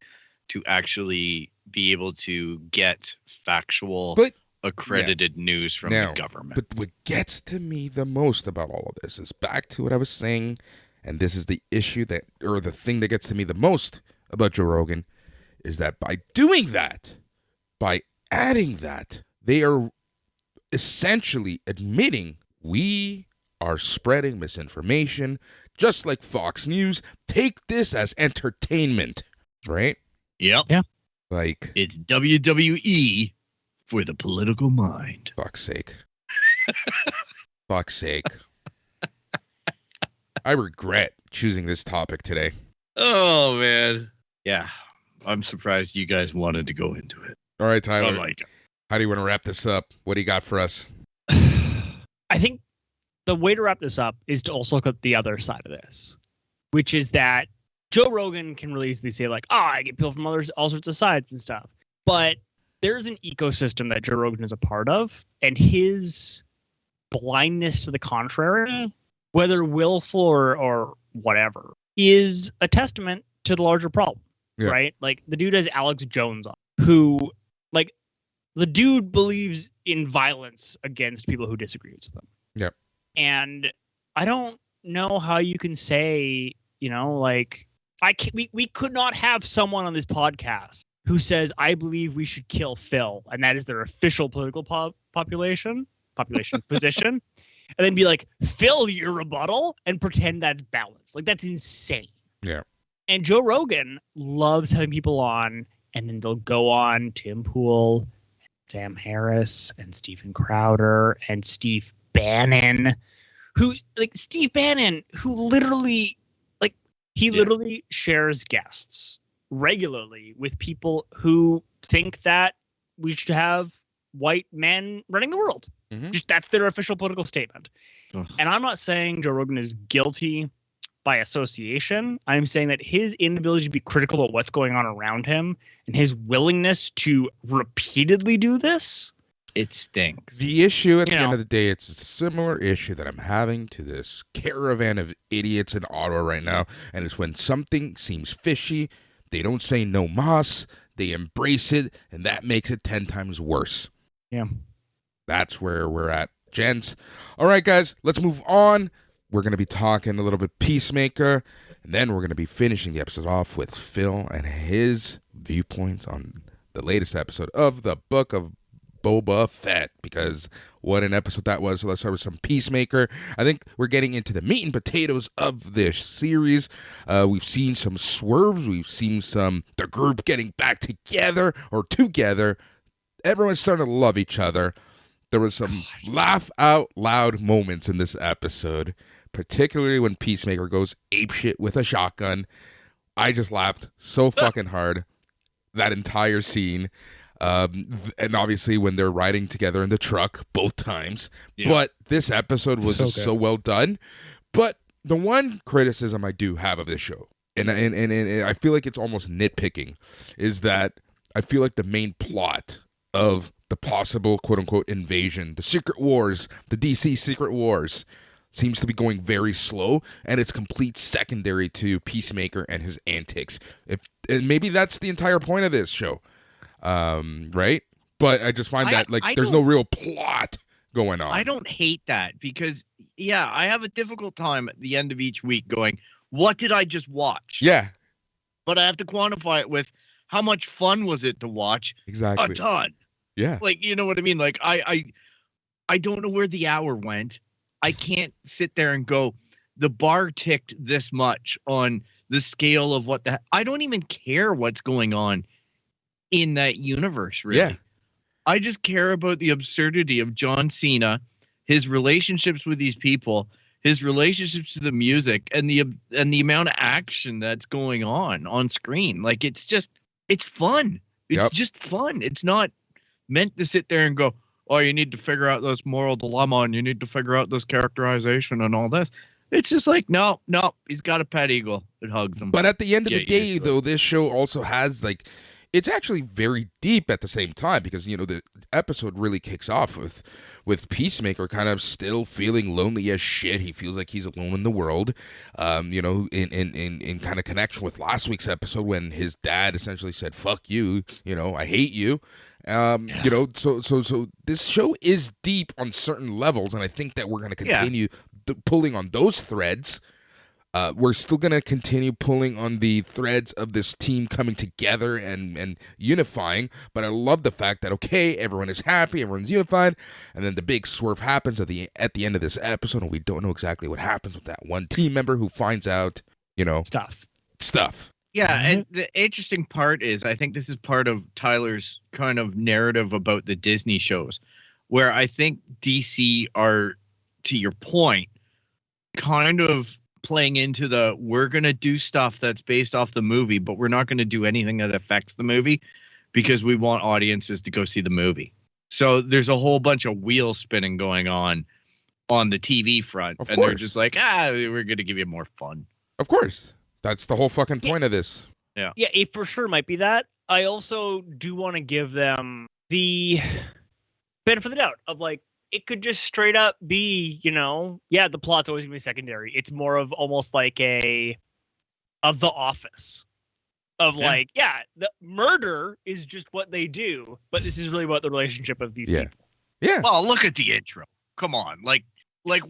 to actually be able to get factual, But accredited news from Now, the government. But what gets to me the most about all of this is back to what I was saying, and this is the issue the thing that gets to me the most about Joe Rogan, is that by doing that, by adding that, they are essentially admitting we are spreading misinformation, just like Fox News. Take this as entertainment, right? Yep. Yeah. Like, It's WWE for the political mind. fuck's sake. Fuck's sake. I regret choosing this topic today. Oh man. Yeah. I'm surprised you guys wanted to go into it. All right, Tyler. Oh my God. How do you want to wrap this up? What do you got for us? I think the way to wrap this up is to also look at the other side of this, which is that Joe Rogan can really easily say like, I get people from all sorts of sides and stuff. But there's an ecosystem that Joe Rogan is a part of, and his blindness to the contrary, whether willful or whatever, is a testament to the larger problem, right? Like the dude has Alex Jones on, who like the dude believes in violence against people who disagree with them. Yep. And I don't know how you can say, like we could not have someone on this podcast who says, I believe we should kill Phil, and that is their official political population position, and then be like, Phil, your rebuttal, and pretend that's balanced. Like, that's insane. Yeah. And Joe Rogan loves having people on, and then they'll go on Tim Pool, Sam Harris, and Stephen Crowder, and Steve Bannon, who literally, like, he literally shares guests regularly with people who think that we should have white men running the world. Mm-hmm. Just that's their official political statement. Ugh. And I'm not saying Joe Rogan is guilty by association. I'm saying that his inability to be critical of what's going on around him and his willingness to repeatedly do this, it stinks. The issue at the end of the day, it's a similar issue that I'm having to this caravan of idiots in Ottawa right now. And it's when something seems fishy, they don't say no mas, they embrace it, and that makes it 10 times worse. Yeah. That's where we're at, gents. All right, guys, let's move on. We're going to be talking a little bit Peacemaker, and then we're going to be finishing the episode off with Phil and his viewpoints on the latest episode of the Book of Boba Fett, because what an episode that was. So let's start with some Peacemaker. I think we're getting into the meat and potatoes of this series. We've seen some swerves. We've seen the group getting back together. Everyone's starting to love each other. There was some laugh out loud moments in this episode, particularly when Peacemaker goes apeshit with a shotgun. I just laughed so fucking hard that entire scene. And obviously when they're riding together in the truck both times. Yeah. But this episode was so well done. But the one criticism I do have of this show, and I feel like it's almost nitpicking, is that I feel like the main plot of the possible quote-unquote invasion, the Secret Wars, the DC Secret Wars, seems to be going very slow, and it's complete secondary to Peacemaker and his antics. And maybe that's the entire point of this show. Right? But I just find that there's no real plot going on. I don't hate that because I have a difficult time at the end of each week going, what did I just watch? Yeah. But I have to quantify it with how much fun was it to watch? Exactly. A ton. Yeah. Like, you know what I mean? Like I don't know where the hour went. I can't sit there and go, the bar ticked this much on the scale of I don't even care what's going on in that universe, really. Yeah. I just care about the absurdity of John Cena, his relationships with these people, his relationships to the music, and the amount of action that's going on screen. Like, it's fun. It's just fun. It's not meant to sit there and go, oh, you need to figure out this moral dilemma and you need to figure out this characterization and all this. It's just like, no, he's got a pet eagle. It hugs him. But at the end of the day, though, this show also has, it's actually very deep at the same time because, the episode really kicks off with Peacemaker kind of still feeling lonely as shit. He feels like he's alone in the world, in kind of connection with last week's episode when his dad essentially said, fuck you, I hate you. So this show is deep on certain levels, and I think that we're going to continue pulling on those threads. We're still going to continue pulling on the threads of this team coming together and unifying, but I love the fact that, okay, everyone is happy, everyone's unified, and then the big swerve happens at the end of this episode, and we don't know exactly what happens with that one team member who finds out, stuff. Yeah, and the interesting part is, I think this is part of Tyler's kind of narrative about the Disney shows, where I think DC are, to your point, kind of playing into the we're going to do stuff that's based off the movie, but we're not going to do anything that affects the movie because we want audiences to go see the movie. So there's a whole bunch of wheel spinning going on the TV front. Of and course. They're just like, we're going to give you more fun. Of course. That's the whole fucking point of this. Yeah, it for sure might be that. I also do want to give them the benefit of the doubt of like, it could just straight up be, the plot's always gonna be secondary. It's more of almost like The Office. The murder is just what they do, but this is really about the relationship of these people. Yeah. Well, look at the intro. Come on. Like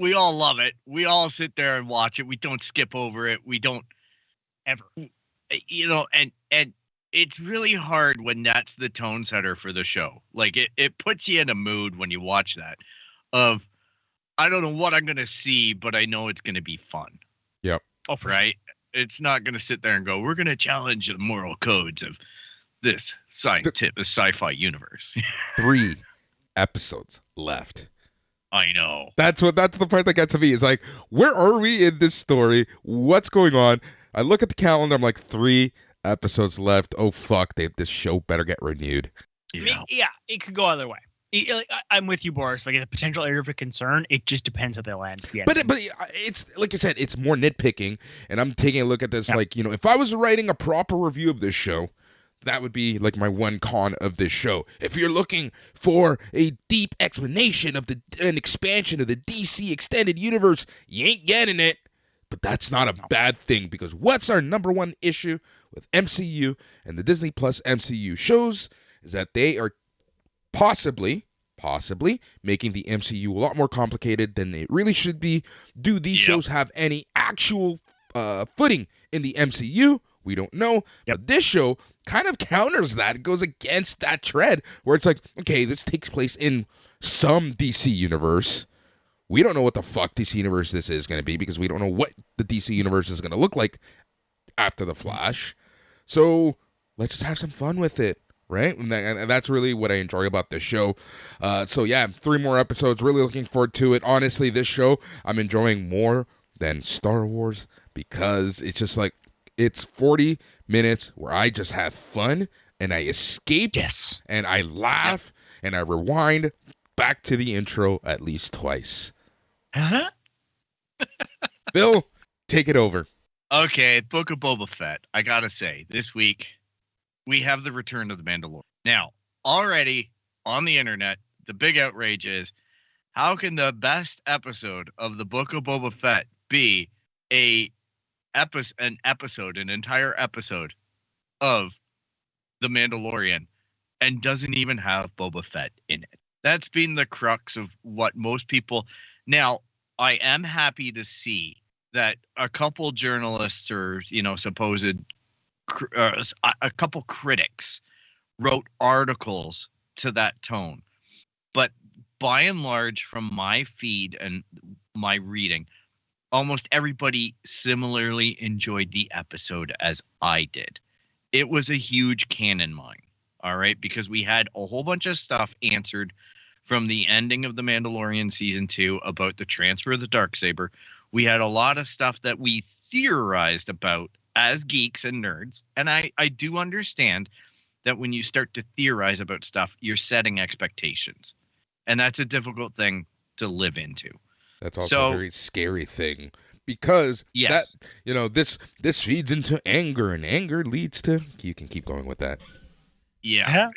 we all love it. We all sit there and watch it. We don't skip over it. We don't Ever. And it's really hard when that's the tone setter for the show. Like it puts you in a mood when you watch that of, I don't know what I'm going to see, but I know it's going to be fun. Yep. Oh, for right. Sure. It's not going to sit there and go, we're going to challenge the moral codes of this sci-fi universe. 3 episodes left. I know. That's the part that gets to me. Is like, where are we in this story? What's going on? I look at the calendar. I'm like, 3 episodes left. Oh fuck! This show better get renewed. I mean, it could go either way. I'm with you, Boris. Like, a potential area of concern. It just depends how they land. But it's like I said, it's more nitpicking, and I'm taking a look at this. Like, if I was writing a proper review of this show, that would be like my one con of this show. If you're looking for a deep explanation of an expansion of the DC extended universe, you ain't getting it. But that's not a bad thing, because what's our number one issue with MCU and the Disney Plus MCU shows is that they are possibly making the MCU a lot more complicated than they really should be. Do these shows have any actual footing in the MCU? We don't know. But this show kind of counters that. It goes against that trend where it's like, okay, this takes place in some DC universe. We don't know what the fuck DC universe this is going to be, because we don't know what the DC universe is going to look like after The Flash. So let's just have some fun with it, right? And that's really what I enjoy about this show. 3 more episodes. Really looking forward to it. Honestly, this show I'm enjoying more than Star Wars, because it's just like, it's 40 minutes where I just have fun and I escape and I laugh and I rewind back to the intro at least twice. Uh-huh. Bill, take it over. Okay, Book of Boba Fett. I gotta say, this week we have the return of the Mandalorian. Now, already on the internet, the big outrage is, how can the best episode of the Book of Boba Fett be an entire episode of the Mandalorian, and doesn't even have Boba Fett in it? That's been the crux of what most people. Now, I am happy to see that a couple journalists or, supposed a couple critics wrote articles to that tone. But by and large, from my feed and my reading, almost everybody similarly enjoyed the episode as I did. It was a huge cannon mine, all right, because we had a whole bunch of stuff answered from the ending of The Mandalorian Season 2 about the transfer of the Darksaber. We had a lot of stuff that we theorized about as geeks and nerds. And I do understand that when you start to theorize about stuff, you're setting expectations. And that's a difficult thing to live into. That's also a very scary thing, because this feeds into anger, and anger leads to, you can keep going with that. Yeah.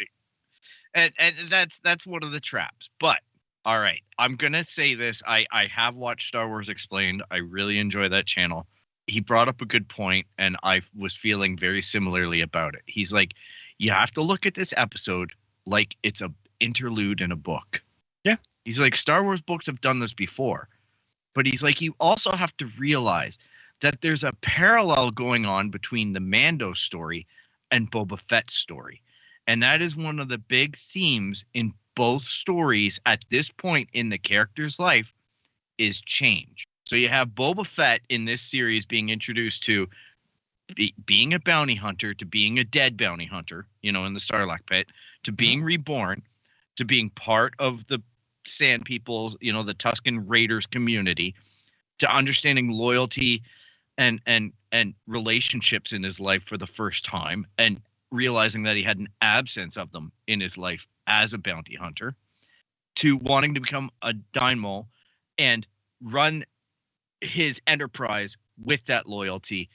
And that's one of the traps. But all right, I'm gonna say this. I have watched Star Wars Explained. I really enjoy that channel. He brought up a good point, and I was feeling very similarly about it. He's like, you have to look at this episode like it's a interlude in a book. Yeah. He's like, Star Wars books have done this before. But he's like, you also have to realize that there's a parallel going on between the Mando story and Boba Fett's story. And that is one of the big themes in both stories at this point in the character's life, is change. So you have Boba Fett in this series being introduced to being a bounty hunter, to being a dead bounty hunter, in the Sarlacc pit, to being reborn, to being part of the Sand People, the Tusken Raiders community, to understanding loyalty and relationships in his life for the first time, and realizing that he had an absence of them in his life as a bounty hunter, to wanting to become a dynamo and run his enterprise with that loyalty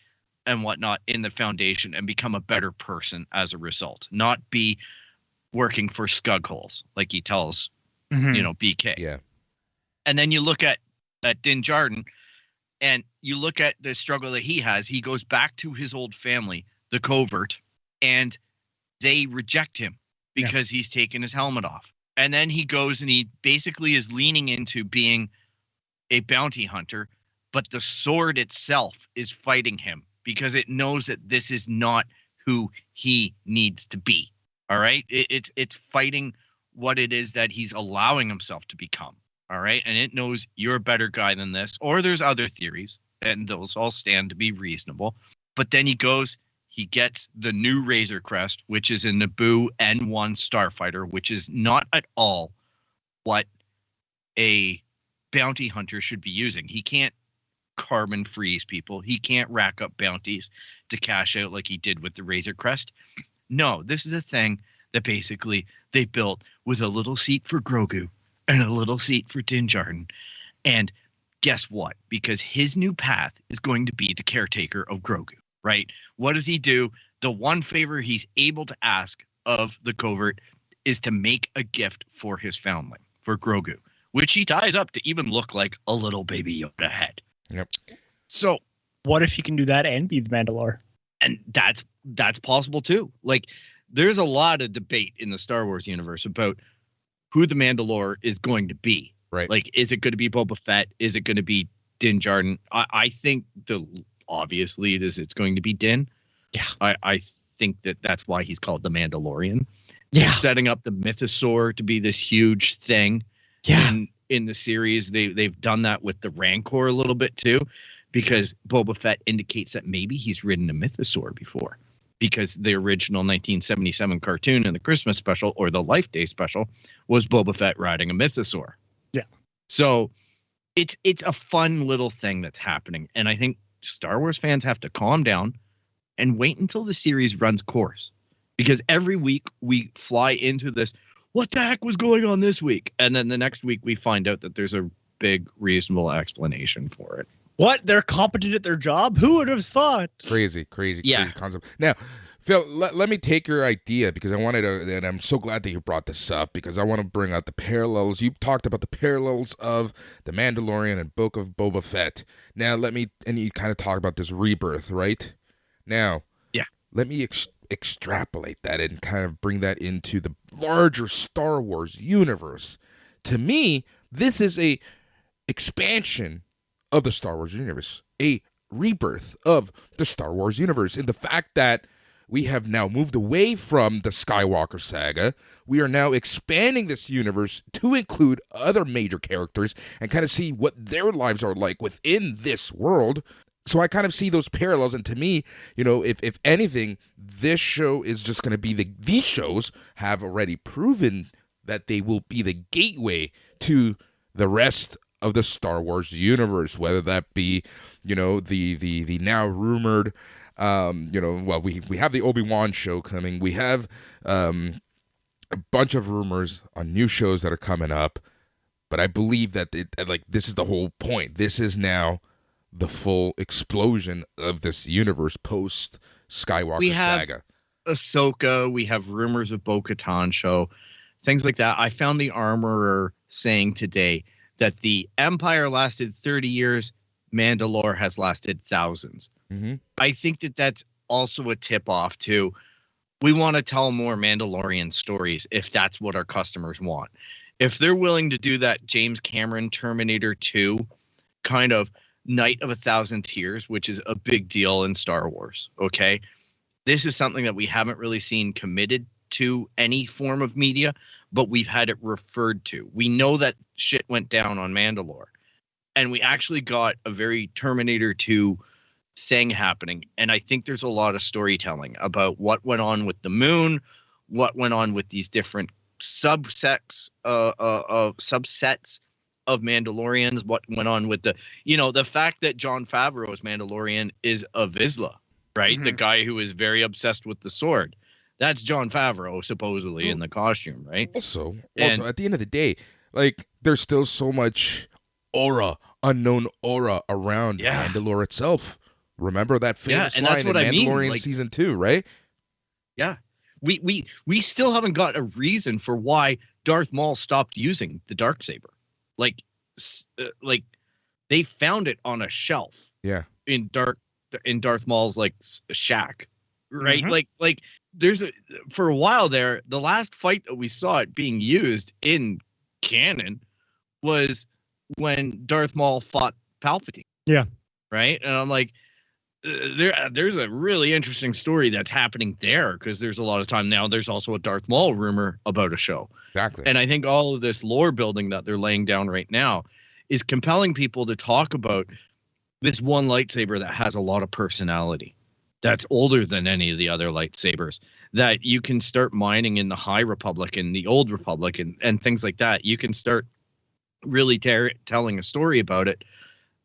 and whatnot in the Foundation and become a better person as a result, not be working for Scugholes like he tells, BK. Yeah. And then you look at Din Djarin, and you look at the struggle that he has. He goes back to his old family, the Covert, and they reject him because he's taken his helmet off. And then he goes and he basically is leaning into being a bounty hunter, but the sword itself is fighting him because it knows that this is not who he needs to be. All right. It's fighting what it is that he's allowing himself to become. All right. And it knows you're a better guy than this, or there's other theories, and those all stand to be reasonable. But then he goes, he gets the new Razor Crest, which is a Naboo N1 starfighter, which is not at all what a bounty hunter should be using. He can't carbon freeze people. He can't rack up bounties to cash out like he did with the Razor Crest. No, this is a thing that basically they built with a little seat for Grogu and a little seat for Din Djarin. And guess what? Because his new path is going to be the caretaker of Grogu, right? What does he do? The one favor he's able to ask of the Covert is to make a gift for his foundling, for Grogu, which he ties up to even look like a little baby Yoda head. Yep. So What if he can do that and be the Mandalore? and that's possible too. Like, there's a lot of debate in the Star Wars universe about who the Mandalore is going to be. Right. Like, is it going to be Boba Fett? Is it going to be Din Djarin? I think obviously it's going to be Din. Yeah. I think that's why he's called the Mandalorian. Yeah. They're setting up the mythosaur to be this huge thing. Yeah. In the series, they've done that with the Rancor a little bit too, because Boba Fett indicates that maybe he's ridden a mythosaur before, because the original 1977 cartoon and the Christmas special, or the Life Day special, was Boba Fett riding a mythosaur. Yeah. So it's a fun little thing that's happening, and I think Star Wars fans have to calm down and wait until the series runs course, because every week we fly into this, what the heck was going on this week? And then the next week we find out that there's a big, reasonable explanation for it. What? They're competent at their job? Who would have thought? Crazy Yeah. concept. Now, Phil, let me take your idea, because I wanted to, and I'm so glad that you brought this up, because I want to bring out the parallels. You talked about the parallels of The Mandalorian and Book of Boba Fett. Now, and you kind of talk about this rebirth, right? Now, Yeah. let me extrapolate that and kind of bring that into the larger Star Wars universe. To me, this is a expansion of the Star Wars universe, a rebirth of the Star Wars universe, in the fact that we have now moved away from the Skywalker saga. We are now expanding this universe to include other major characters and kind of see what their lives are like within this world. So I kind of see those parallels, and to me, if anything, this show is just going to be these shows have already proven that they will be the gateway to the rest of the Star Wars universe, whether that be, the now rumored, we have the Obi-Wan show coming. We have a bunch of rumors on new shows that are coming up, but I believe that this is the whole point. This is now the full explosion of this universe post Skywalker saga. Ahsoka, we have rumors of Bo-Katan show, things like that. I found the Armorer saying today that the Empire lasted 30 years, Mandalore has lasted thousands. Mm-hmm. I think that's also a tip off to, we want to tell more Mandalorian stories if that's what our customers want. If they're willing to do that James Cameron Terminator 2 kind of Night of 1,000 Tears, which is a big deal in Star Wars, okay? This is something that we haven't really seen committed to any form of media, but we've had it referred to. We know that shit went down on Mandalore, and we actually got a very Terminator 2 thing happening, and I think there's a lot of storytelling about what went on with the moon, what went on with these different subsets of Mandalorians, what went on with the fact that Jon Favreau's Mandalorian is a Vizsla, right? The guy who is very obsessed with the sword. That's Jon Favreau, supposedly, in the costume, right? Also, at the end of the day, like, there's still so much unknown aura around Mandalore itself. Remember that famous and that's line what in I mean. Mandalorian Like, season 2, right? Yeah. We still haven't got a reason for why Darth Maul stopped using the Darksaber. Like they found it on a shelf. Yeah. In Darth Maul's like shack, right? Like there's for a while there, the last fight that we saw it being used in canon was when Darth Maul fought Palpatine. Yeah. Right? And I'm like, there's a really interesting story that's happening there, because there's a lot of time now. There's also a Darth Maul rumor about a show. Exactly. And I think all of this lore building that they're laying down right now is compelling people to talk about this one lightsaber that has a lot of personality, that's older than any of the other lightsabers, that you can start mining in the High Republic and the Old Republic and things like that. You can start really telling a story about it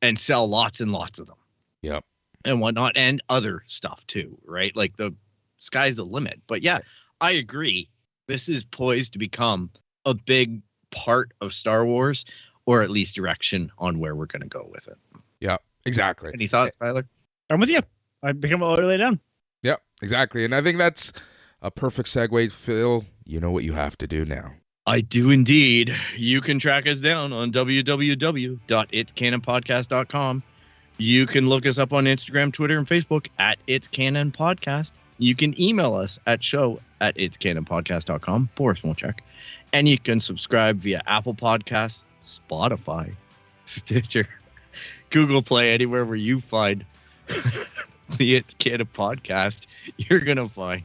and sell lots and lots of them. Yep. And whatnot, and other stuff too, right? Like the sky's the limit. But yeah, I agree. This is poised to become a big part of Star Wars, or at least direction on where we're going to go with it. Yeah, exactly. Any thoughts, Tyler? I'm with you. I become all the way down. Yeah, exactly. And I think that's a perfect segue, Phil. You know what you have to do now. I do indeed. You can track us down on www.itscanonpodcast.com. You can look us up on Instagram, Twitter, and Facebook at It's Canon Podcast. You can email us at show@itscanonpodcast.com. Boris won't check. And you can subscribe via Apple Podcasts, Spotify, Stitcher, Google Play, anywhere where you find the It's Canon Podcast. You're going to find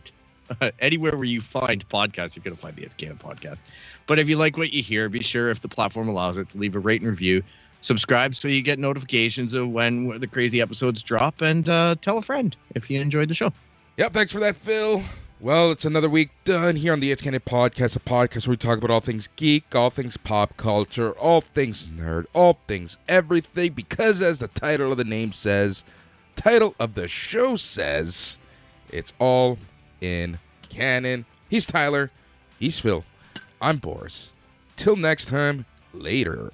anywhere where you find podcasts, you're going to find the It's Canon Podcast. But if you like what you hear, be sure, if the platform allows it, to leave a rate and review. Subscribe so you get notifications of when the crazy episodes drop, and tell a friend if you enjoyed the show. Yep, thanks for that, Phil. Well, it's another week done here on the It's Canon Podcast, a podcast where we talk about all things geek, all things pop culture, all things nerd, all things everything, because as the title of the name says, title of the show says, it's all in canon. He's Tyler. He's Phil. I'm Boris. Till next time, later.